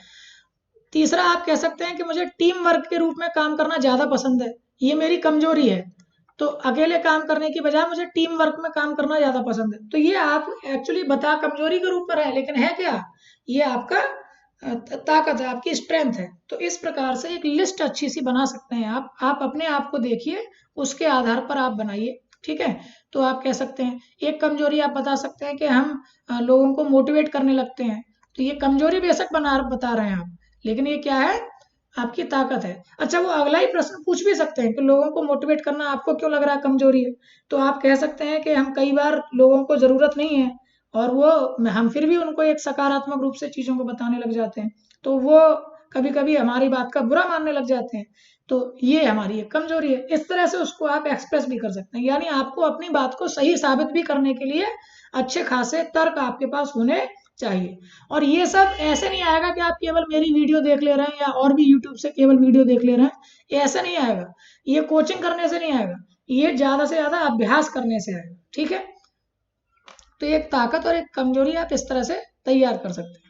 तीसरा आप कह सकते हैं कि मुझे टीम वर्क के रूप में काम करना ज्यादा पसंद है, ये मेरी कमजोरी है। तो अकेले काम करने की बजाय मुझे टीम वर्क में काम करना ज्यादा पसंद है। तो ये आप एक्चुअली बता कमजोरी के रूप में रहे, लेकिन है क्या, ये आपका ताकत है, आपकी स्ट्रेंथ है। तो इस प्रकार से एक लिस्ट अच्छी सी बना सकते हैं आप अपने आप को देखिए, उसके आधार पर आप बनाइए, ठीक है। तो आप कह सकते हैं, एक कमजोरी आप बता सकते हैं कि हम लोगों को मोटिवेट करने लगते हैं। तो ये कमजोरी बेशक बता रहे हैं आप, लेकिन ये क्या है, आपकी ताकत है। अच्छा, वो अगला ही प्रश्न पूछ भी सकते हैं कि लोगों को मोटिवेट करना आपको क्यों लग रहा है कमजोरी है। तो आप कह सकते हैं कि हम कई बार लोगों को जरूरत नहीं है, और वो हम फिर भी उनको एक सकारात्मक रूप से चीजों को बताने लग जाते हैं, तो वो कभी कभी हमारी बात का बुरा मानने लग जाते हैं। तो ये हमारी एक कमजोरी है। इस तरह से उसको आप एक्सप्रेस भी कर सकते हैं, यानी आपको अपनी बात को सही साबित भी करने के लिए अच्छे खासे तर्क आपके पास होने चाहिए। और ये सब ऐसे नहीं आएगा कि आप केवल मेरी वीडियो देख ले रहे हैं या और भी यूट्यूब से केवल वीडियो देख ले रहे हैं, ये ऐसे नहीं आएगा। ये कोचिंग करने से नहीं आएगा, ये ज्यादा से ज्यादा अभ्यास करने से आएगा, ठीक है। तो एक ताकत और एक कमजोरी आप इस तरह से तैयार कर सकते हैं।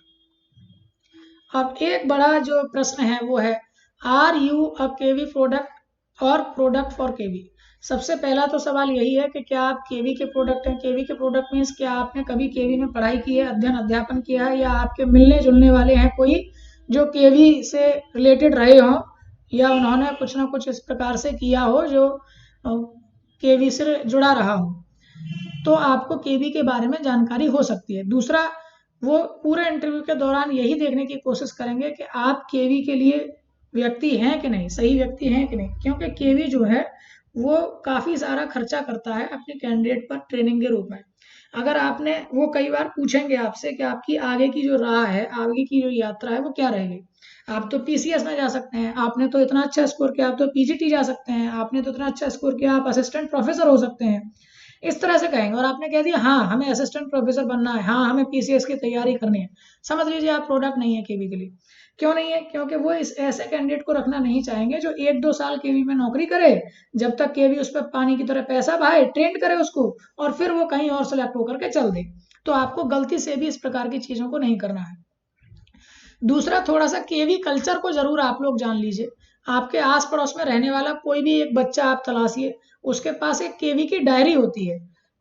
अब एक बड़ा जो प्रश्न है वो है, are you a KV product और प्रोडक्ट फॉर केवी। सबसे पहला तो सवाल यही है कि क्या आप केवी के प्रोडक्ट हैं। केवी के प्रोडक्ट मीन्स क्या आपने कभी केवी में पढ़ाई की है, अध्ययन अध्यापन किया है, या आपके मिलने जुलने वाले हैं कोई जो केवी से रिलेटेड रहे हों, या उन्होंने कुछ ना कुछ इस प्रकार से किया हो जो केवी से जुड़ा रहा हो, तो आपको केवी के बारे में जानकारी हो सकती है। दूसरा, वो पूरे इंटरव्यू के दौरान यही देखने की कोशिश करेंगे कि आप केवी के लिए व्यक्ति हैं कि नहीं, सही व्यक्ति हैं कि नहीं, क्योंकि केवी जो है वो काफी सारा खर्चा करता है अपने कैंडिडेट पर ट्रेनिंग के रूप में। अगर आपने, वो कई बार पूछेंगे आपसे कि आपकी आगे की जो राह है, आगे की जो यात्रा है वो क्या रहेगी। आप तो पीसीएस में जा सकते हैं, आपने तो इतना अच्छा स्कोर किया, आप तो पीजीटी जा सकते हैं, आपने तो इतना अच्छा स्कोर किया, आप असिस्टेंट प्रोफेसर हो सकते हैं, इस तरह से कहेंगे। और आपने कह दिया हाँ हमें असिस्टेंट प्रोफेसर बनना है, हाँ हमें पीसीएस की तैयारी करनी है, समझ लीजिए आप प्रोडक्ट नहीं है केवी के लिए। क्यों नहीं है, क्योंकि वो इस ऐसे कैंडिडेट को रखना नहीं चाहेंगे जो 1-2 साल केवी में नौकरी करे, जब तक केवी उस पर पानी की तरह पैसा बहाए, ट्रेंड करे उसको, और फिर वो कहीं और सेलेक्ट होकर के चल दे। तो आपको गलती से भी इस प्रकार की चीजों को नहीं करना है। दूसरा, थोड़ा सा केवी कल्चर को जरूर आप लोग जान लीजिए। आपके आस पड़ोस में रहने वाला कोई भी एक बच्चा आप तलाशिए, उसके पास एक केवी की डायरी होती है,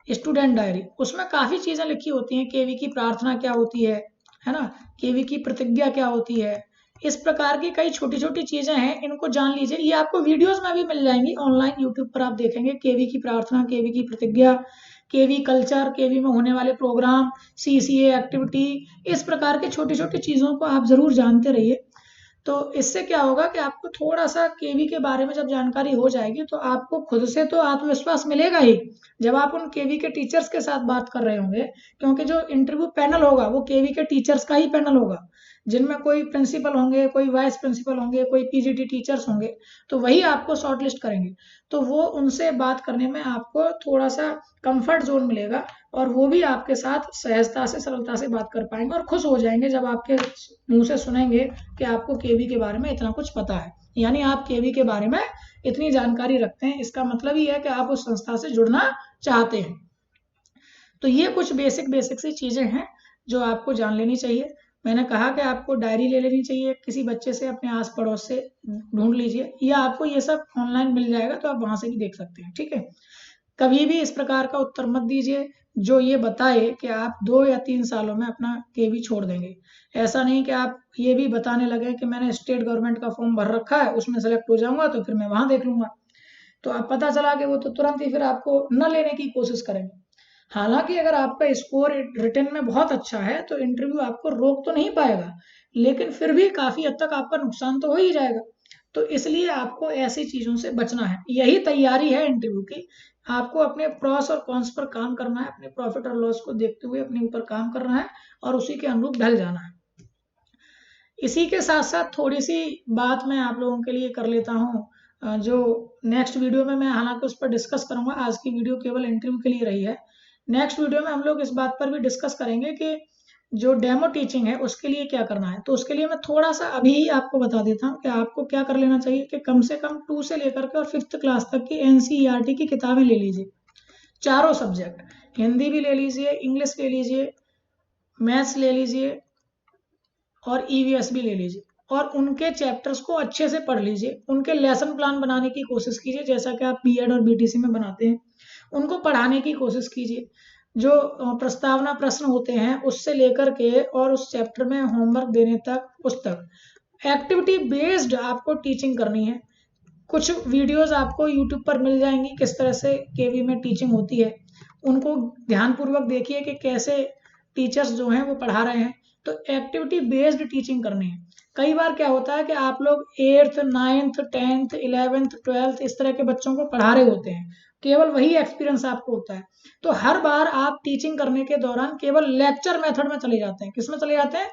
स्टूडेंट डायरी। उसमें काफी चीजें लिखी होती हैं, केवी की प्रार्थना क्या होती है ना, केवी की प्रतिज्ञा क्या होती है, इस प्रकार की कई छोटी छोटी चीजें हैं, इनको जान लीजिए। ये आपको वीडियोस में भी मिल जाएंगी ऑनलाइन, यूट्यूब पर आप देखेंगे केवी की प्रार्थना, केवी की प्रतिज्ञा, केवी कल्चर, केवी में होने वाले प्रोग्राम, सीसीए एक्टिविटी, इस प्रकार की छोटी छोटी चीजों को आप जरूर जानते रहिए। तो इससे क्या होगा कि आपको थोड़ा सा केवी के बारे में जब जानकारी हो जाएगी, तो आपको खुद से तो आत्मविश्वास मिलेगा ही, जब आप उन केवी के टीचर्स के साथ बात कर रहे होंगे। क्योंकि जो इंटरव्यू पैनल होगा वो केवी के टीचर्स का ही पैनल होगा, जिनमें कोई प्रिंसिपल होंगे, कोई वाइस प्रिंसिपल होंगे, कोई पीजीटी टीचर्स होंगे, तो वही आपको शॉर्टलिस्ट करेंगे। तो वो उनसे बात करने में आपको थोड़ा सा कंफर्ट जोन मिलेगा, और वो भी आपके साथ सहजता से, सरलता से बात कर पाएंगे, और खुश हो जाएंगे जब आपके मुंह से सुनेंगे कि आपको केवी के बारे में इतना कुछ पता है, यानी आप केवी के बारे में इतनी जानकारी रखते हैं। इसका मतलब ही है कि आप उस संस्था से जुड़ना चाहते हैं। तो ये कुछ बेसिक बेसिक सी चीजें हैं जो आपको जान लेनी चाहिए। मैंने कहा कि आपको डायरी ले लेनी चाहिए, किसी बच्चे से, अपने आस पड़ोस से ढूंढ लीजिए, या आपको ये सब ऑनलाइन मिल जाएगा तो आप वहां से भी देख सकते हैं, ठीक है। कभी भी इस प्रकार का उत्तर मत दीजिए जो ये बताए कि आप 2 या 3 सालों में अपना केवी छोड़ देंगे। ऐसा नहीं कि आप ये भी बताने लगे कि मैंने स्टेट गवर्नमेंट का फॉर्म भर रखा है, उसमें सेलेक्ट हो जाऊंगा तो फिर मैं वहां देख लूंगा। तो आप पता चला कि वो तो तुरंत ही फिर आपको न लेने की कोशिश करेंगे। हालांकि अगर आपका स्कोर रिटर्न में बहुत अच्छा है तो इंटरव्यू आपको रोक तो नहीं पाएगा, लेकिन फिर भी काफी हद तक आपका नुकसान तो हो ही जाएगा। तो इसलिए आपको ऐसी चीजों से बचना है, यही तैयारी है इंटरव्यू की। आपको अपने प्रॉस और कॉन्स पर काम करना है, अपने प्रॉफिट और लॉस को देखते हुए अपने ऊपर काम करना है, और उसी के अनुरूप ढल जाना है। इसी के साथ साथ थोड़ी सी बात मैं आप लोगों के लिए कर लेता हूँ, जो नेक्स्ट वीडियो में मैं हालांकि उस पर डिस्कस करूंगा। आज की वीडियो केवल इंटरव्यू के लिए रही है। नेक्स्ट वीडियो में हम लोग इस बात पर भी डिस्कस करेंगे कि जो डेमो टीचिंग है उसके लिए क्या करना है। तो उसके लिए मैं थोड़ा सा अभी ही आपको बता देता हूँ कि आपको क्या कर लेना चाहिए कि कम से कम 2 से लेकर के और 5th क्लास तक की एनसीईआरटी की किताबें ले लीजिए, चारों सब्जेक्ट, हिंदी भी ले लीजिए, इंग्लिश ले लीजिए, मैथ्स ले लीजिए, और ईवीएस भी ले लीजिए, और उनके चैप्टर्स को अच्छे से पढ़ लीजिए। उनके लेसन प्लान बनाने की कोशिश कीजिए, जैसा कि आप बीएड और बीटीसी में बनाते हैं, उनको पढ़ाने की कोशिश कीजिए। जो प्रस्तावना प्रश्न होते हैं उससे लेकर के और उस चैप्टर में होमवर्क देने तक उस तक एक्टिविटी बेस्ड आपको टीचिंग करनी है। कुछ वीडियोस आपको यूट्यूब पर मिल जाएंगी किस तरह से केवी में टीचिंग होती है, उनको ध्यानपूर्वक देखिए कि कैसे टीचर्स जो हैं वो पढ़ा रहे हैं। तो एक्टिविटी बेस्ड टीचिंग करनी है। कई बार क्या होता है कि आप लोग 8th 9th 10th 11th 12th इस तरह के बच्चों को पढ़ा रहे होते हैं, केवल वही एक्सपीरियंस आपको होता है। तो हर बार आप टीचिंग करने के दौरान केवल लेक्चर मेथड में चले जाते हैं। किस में चले जाते हैं?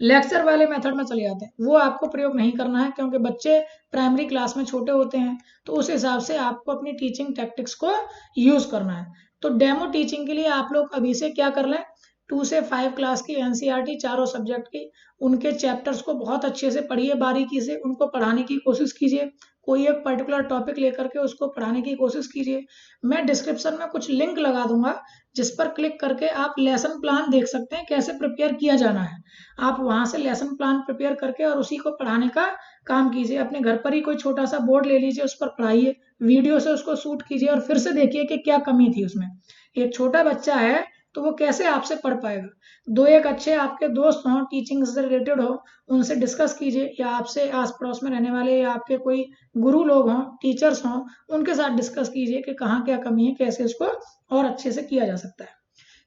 लेक्चर वाले मेथड में चले जाते हैं। वो आपको प्रयोग नहीं करना है, क्योंकि बच्चे प्राइमरी क्लास में छोटे होते हैं। तो उस हिसाब से आपको अपनी टीचिंग टैक्टिक्स को यूज करना है। तो डेमो टीचिंग के लिए आप लोग अभी से क्या कर लें, 2 से 5 क्लास की एनसीईआरटी चारों सब्जेक्ट की, उनके चैप्टर्स को बहुत अच्छे से पढ़िए, बारीकी से उनको पढ़ाने की कोशिश कीजिए। कोई एक पर्टिकुलर टॉपिक लेकर के उसको पढ़ाने की कोशिश कीजिए। मैं डिस्क्रिप्शन में कुछ लिंक लगा दूंगा जिस पर क्लिक करके आप लेसन प्लान देख सकते हैं, कैसे प्रिपेयर किया जाना है। आप वहां से लेसन प्लान प्रिपेयर करके और उसी को पढ़ाने का काम कीजिए। अपने घर पर ही कोई छोटा सा बोर्ड ले लीजिए, उस पर पढ़ाइए, वीडियो से उसको शूट कीजिए और फिर से देखिए कि क्या कमी थी उसमें। एक छोटा बच्चा है तो वो कैसे आपसे पढ़ पाएगा। दो एक अच्छे आपके दोस्त हों, टीचिंग से रिलेटेड हो, उनसे डिस्कस कीजिए, या आपसे आस पड़ोस में रहने वाले या आपके कोई गुरु लोग हों, टीचर्स हों, उनके साथ डिस्कस कीजिए कि कहाँ क्या कमी है, कैसे उसको और अच्छे से किया जा सकता है।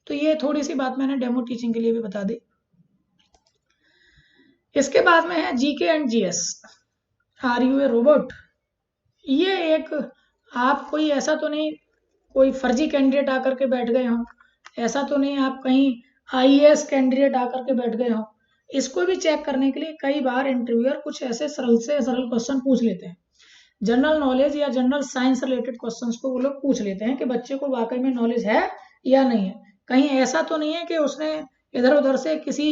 तो ये थोड़ी सी बात मैंने डेमो टीचिंग के लिए भी बता दी। इसके बाद में है GK and GS. Are you a robot? ये एक, आप कोई ऐसा तो नहीं कोई फर्जी कैंडिडेट आकर के बैठ गए हो, ऐसा तो नहीं आप कहीं आईएएस कैंडिडेट आकर के बैठ गए हो। इसको भी चेक करने के लिए कई बार इंटरव्यूअर कुछ ऐसे सरल से सरल क्वेश्चन पूछ लेते हैं। जनरल नॉलेज या जनरल साइंस रिलेटेड क्वेश्चंस को वो लोग पूछ लेते हैं कि बच्चे को वाकई में नॉलेज है या नहीं है। कहीं ऐसा तो नहीं है कि उसने इधर उधर से किसी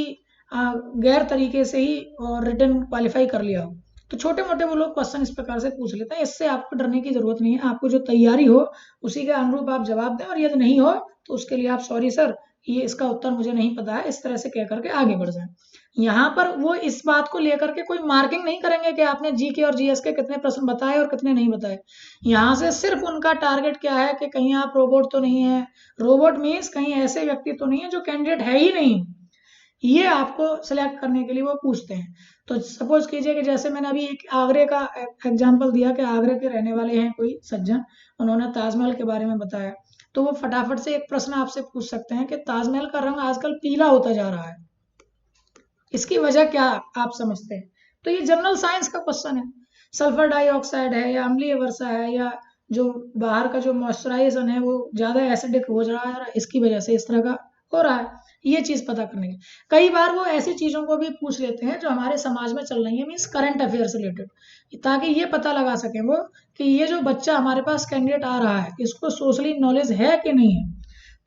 गैर तरीके से ही और रिटर्न क्वालिफाई कर लिया हो। तो छोटे मोटे वो लोग क्वेश्चन इस प्रकार से पूछ लेते हैं। इससे आपको डरने की जरूरत नहीं है। आपको जो तैयारी हो उसी के अनुरूप आप जवाब दें, और यदि नहीं हो तो उसके लिए आप सॉरी सर, ये इसका उत्तर मुझे नहीं पता है, इस तरह से कह करके आगे बढ़ जाए। यहाँ पर वो इस बात को लेकर के कोई मार्किंग नहीं करेंगे कि आपने जीके और जीएस के कितने प्रश्न बताए और कितने नहीं बताए। यहाँ से सिर्फ उनका टारगेट क्या है कि कहीं आप रोबोट तो नहीं है। रोबोट मीन्स कहीं ऐसे व्यक्ति तो नहीं है जो कैंडिडेट है ही नहीं, ये आपको सिलेक्ट करने के लिए वो पूछते हैं। तो सपोज कीजिए कि जैसे मैंने अभी एक आगरे का एग्जांपल दिया कि आगरे के रहने वाले हैं कोई सज्जन, उन्होंने ताजमहल के बारे में बताया, तो वो फटाफट से एक प्रश्न आपसे पूछ सकते हैं कि ताजमहल का रंग आजकल पीला होता जा रहा है, इसकी वजह क्या आप समझते हैं? तो ये जनरल साइंस का क्वेश्चन है। सल्फर डाइऑक्साइड है या अम्लीय वर्षा है या जो बाहर का जो मॉइस्चराइजेशन है वो ज्यादा एसिडिक हो जा रहा है, इसकी वजह से इस तरह का हो रहा है। ये चीज पता करने की कई बार वो ऐसी चीजों को भी पूछ लेते हैं जो हमारे समाज में चल रही है, मीन्स करंट अफेयर से रिलेटेड, ताकि ये पता लगा सकें वो कि ये जो बच्चा हमारे पास कैंडिडेट आ रहा है इसको सोशली नॉलेज है कि नहीं है।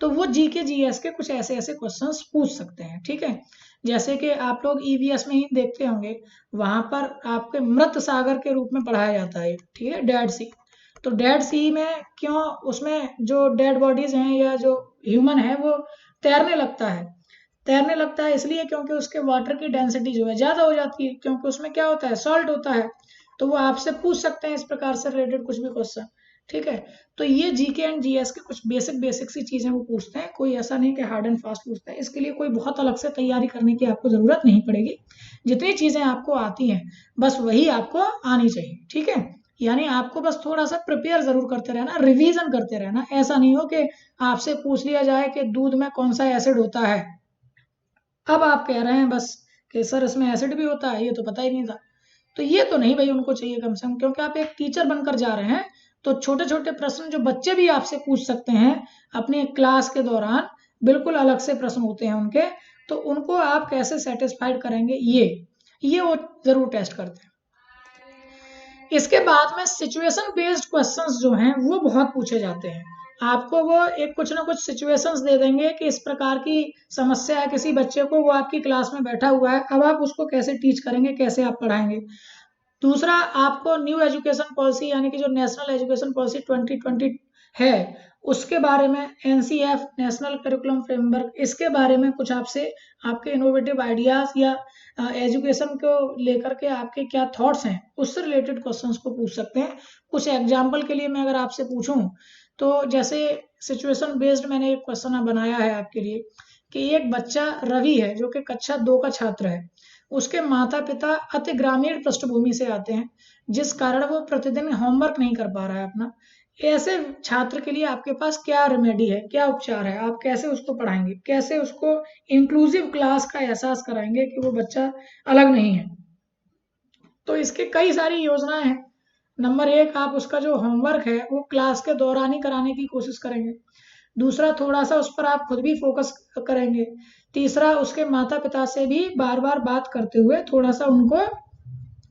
तो वो जीके जीएस के कुछ ऐसे ऐसे क्वेश्चंस पूछ सकते हैं। ठीक है, जैसे कि आप लोग ईवीएस में ही देखते होंगे, वहां पर आपके मृत सागर के रूप में पढ़ाया जाता है, ठीक है, डेड सी। तो डेड सी में क्यों, उसमें जो डेड बॉडीज हैं या जो ह्यूमन है वो तैरने लगता है। तैरने लगता है इसलिए क्योंकि उसके वाटर की डेंसिटी जो है ज्यादा हो जाती है, क्योंकि उसमें क्या होता है, सॉल्ट होता है। तो वो आपसे पूछ सकते हैं इस प्रकार से रिलेटेड कुछ भी क्वेश्चन। ठीक है, तो ये जीके एंड जीएस के कुछ बेसिक बेसिक सी चीजें वो पूछते हैं, कोई ऐसा नहीं कि हार्ड एंड फास्ट पूछते हैं। इसके लिए कोई बहुत अलग से तैयारी करने की आपको जरूरत नहीं पड़ेगी। जितनी चीजें आपको आती हैं बस वही आपको आनी चाहिए। ठीक है, यानी आपको बस थोड़ा सा प्रिपेयर जरूर करते रहना, रिवीजन करते रहना। ऐसा नहीं हो कि आपसे पूछ लिया जाए कि दूध में कौन सा एसिड होता है, अब आप कह रहे हैं बस कि सर इसमें एसिड भी होता है, ये तो पता ही नहीं था। तो ये तो नहीं भाई उनको चाहिए कम से कम, क्योंकि आप एक टीचर बनकर जा रहे हैं। तो छोटे छोटे प्रश्न जो बच्चे भी आपसे पूछ सकते हैं अपनी क्लास के दौरान, बिल्कुल अलग से प्रश्न होते हैं उनके, तो उनको आप कैसे सेटिस्फाइड करेंगे, ये वो जरूर टेस्ट करते हैं। इसके बाद में सिचुएशन बेस्ड क्वेश्चंस जो हैं वो बहुत पूछे जाते हैं। आपको वो एक कुछ ना कुछ सिचुएशंस दे देंगे कि इस प्रकार की समस्या है किसी बच्चे को, वो आपकी क्लास में बैठा हुआ है, अब आप उसको कैसे टीच करेंगे, कैसे आप पढ़ाएंगे। दूसरा, आपको न्यू एजुकेशन पॉलिसी यानी कि जो नेशनल एजुकेशन पॉलिसी 2020 है उसके बारे में, एनसीएफ नेशनल करिकुलम फ्रेमवर्क, इसके बारे में कुछ आपसे आपके इनोवेटिव आइडियाज या एजुकेशन को लेकर के आपके क्या थॉट्स हैं उससे रिलेटेड क्वेश्चंस को पूछ सकते हैं। कुछ एग्जाम्पल के लिए मैं अगर आपसे पूछूं तो जैसे सिचुएशन बेस्ड मैंने एक क्वेश्चन बनाया है आपके लिए कि एक बच्चा रवि है जो कि कक्षा 2 का छात्र है। उसके माता पिता अति ग्रामीण पृष्ठभूमि से आते हैं, जिस कारण वो प्रतिदिन होमवर्क नहीं कर पा रहा है अपना। ऐसे छात्र के लिए आपके पास क्या रेमेडी है, क्या उपचार है? आप कैसे उसको पढ़ाएंगे, कैसे उसको इंक्लूसिव क्लास का एहसास कराएंगे कि वो बच्चा अलग नहीं है? तो इसके कई सारी योजनाएं हैं। नंबर 1, आप उसका जो होमवर्क है वो क्लास के दौरान ही कराने की कोशिश करेंगे। दूसरा, थोड़ा सा उस पर आप खुद भी फोकस करेंगे। तीसरा, उसके माता पिता से भी बार बार बात करते हुए थोड़ा सा उनको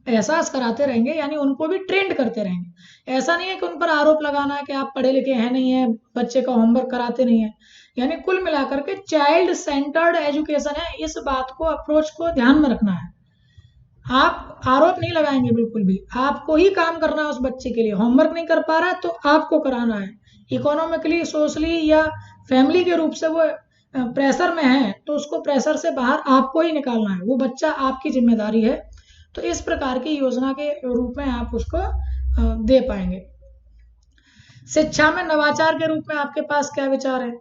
एहसास कराते रहेंगे, यानी उनको भी ट्रेंड करते रहेंगे। ऐसा नहीं है कि उन पर आरोप लगाना है कि आप पढ़े लिखे हैं नहीं है, बच्चे का होमवर्क कराते नहीं है। यानी कुल मिलाकर के चाइल्ड सेंटर्ड एजुकेशन है, इस बात को, अप्रोच को ध्यान में रखना है। आप आरोप नहीं लगाएंगे बिल्कुल भी, आपको ही काम करना है उस बच्चे के लिए। होमवर्क नहीं कर पा रहा है तो आपको कराना है। इकोनॉमिकली, सोशली या फैमिली के रूप से वो प्रेशर में है तो उसको प्रेशर से बाहर आपको ही निकालना है, वो बच्चा आपकी जिम्मेदारी है। तो इस प्रकार की योजना के रूप में आप उसको दे पाएंगे। शिक्षा में नवाचार के रूप में आपके पास क्या विचार है?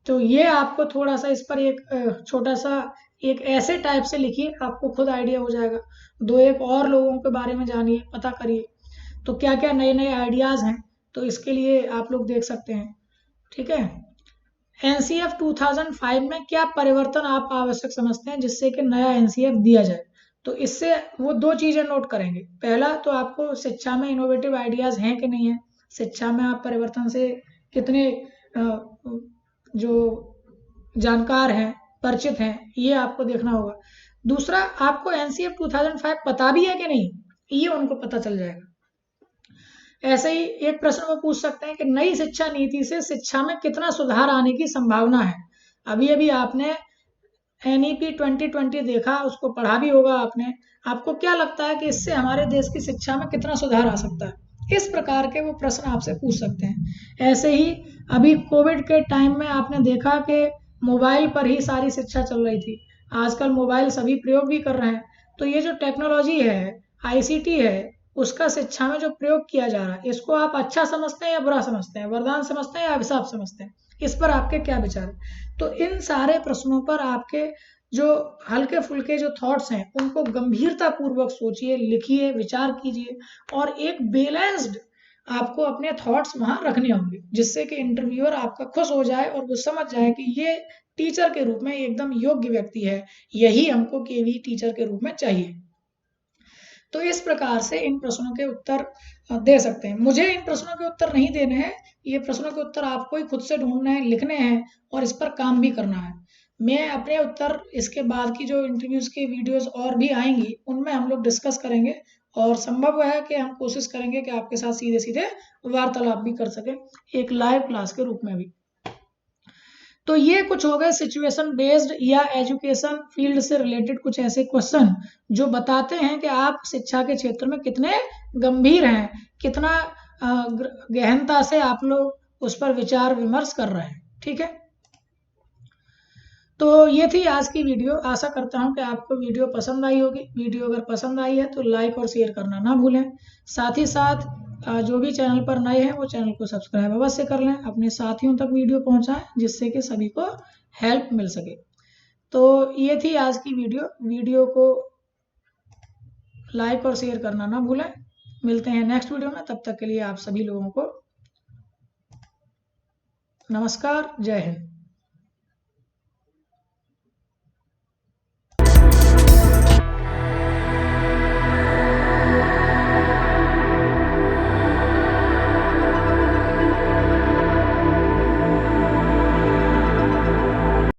तो ये आपको थोड़ा सा इस पर एक छोटा सा एक ऐसे टाइप से लिखिए, आपको खुद आइडिया हो जाएगा। 2-1 और लोगों के बारे में जानिए, पता करिए तो क्या क्या नए नए आइडियाज हैं, तो इसके लिए आप लोग देख सकते हैं। ठीक है। एनसीएफ 2005 में क्या परिवर्तन आप आवश्यक समझते हैं जिससे कि नया एनसीएफ दिया जाए? तो इससे वो 2 चीजें नोट करेंगे। पहला तो आपको शिक्षा में इनोवेटिव आइडियाज हैं कि नहीं है, शिक्षा में आप परिवर्तन से कितने जो जानकार हैं, परिचित हैं, ये आपको देखना होगा। दूसरा, आपको एनसीएफ 2005 पता भी है कि नहीं, ये उनको पता चल जाएगा। ऐसे ही एक प्रश्न वो पूछ सकते हैं कि नई शिक्षा नीति से शिक्षा में कितना सुधार आने की संभावना है? अभी अभी आपने एनईपी 2020 देखा, उसको पढ़ा भी होगा आपने। आपको क्या लगता है कि इससे हमारे देश की शिक्षा में कितना सुधार आ सकता है? इस प्रकार के वो प्रश्न आपसे पूछ सकते हैं। ऐसे ही अभी कोविड के टाइम में आपने देखा कि मोबाइल पर ही सारी शिक्षा चल रही थी। आजकल मोबाइल सभी प्रयोग भी कर रहे हैं। तो ये जो टेक्नोलॉजी है, आईसीटी है, उसका शिक्षा में जो प्रयोग किया जा रहा है, इसको आप अच्छा समझते हैं या बुरा समझते हैं, वरदान समझते हैं या अभिशाप समझते हैं? इस पर आपके क्या विचार हैं? तो इन सारे प्रश्नों पर आपके जो हल्के फुल्के जो थॉट्स हैं उनको गंभीरता पूर्वक सोचिए, लिखिए, विचार कीजिए और एक बैलेंस्ड आपको अपने थॉट्स वहां रखने होंगे, जिससे कि इंटरव्यूअर आपका खुश हो जाए और वो समझ जाए कि ये टीचर के रूप में एकदम योग्य व्यक्ति है, यही हमको केवी टीचर के रूप में चाहिए। तो इस प्रकार से इन प्रश्नों के उत्तर दे सकते हैं। मुझे इन प्रश्नों के उत्तर नहीं देने हैं, ये प्रश्नों के उत्तर आपको ही खुद से ढूंढने हैं, लिखने हैं और इस पर काम भी करना है। मैं अपने उत्तर इसके बाद की जो इंटरव्यूज की वीडियोस और भी आएंगी उनमें हम लोग डिस्कस करेंगे और संभव है कि हम कोशिश करेंगे कि आपके साथ सीधे सीधे वार्तालाप भी कर सकें, एक लाइव क्लास के रूप में भी। तो ये कुछ हो गए सिचुएशन बेस्ड या एजुकेशन फील्ड से रिलेटेड कुछ ऐसे क्वेश्चन जो बताते हैं कि आप शिक्षा के क्षेत्र में कितने गंभीर हैं, कितना गहनता से आप लोग उस पर विचार विमर्श कर रहे हैं। ठीक है। तो ये थी आज की वीडियो। आशा करता हूँ कि आपको वीडियो पसंद आई होगी। वीडियो अगर पसंद आई है तो लाइक और शेयर करना ना भूलें। साथ ही साथ जो भी चैनल पर नए हैं वो चैनल को सब्सक्राइब अवश्य कर लें, अपने साथियों तक वीडियो पहुंचाएं जिससे कि सभी को हेल्प मिल सके। तो ये थी आज की वीडियो। वीडियो को लाइक और शेयर करना ना भूलें। मिलते हैं नेक्स्ट वीडियो में, तब तक के लिए आप सभी लोगों को नमस्कार, जय हिंद।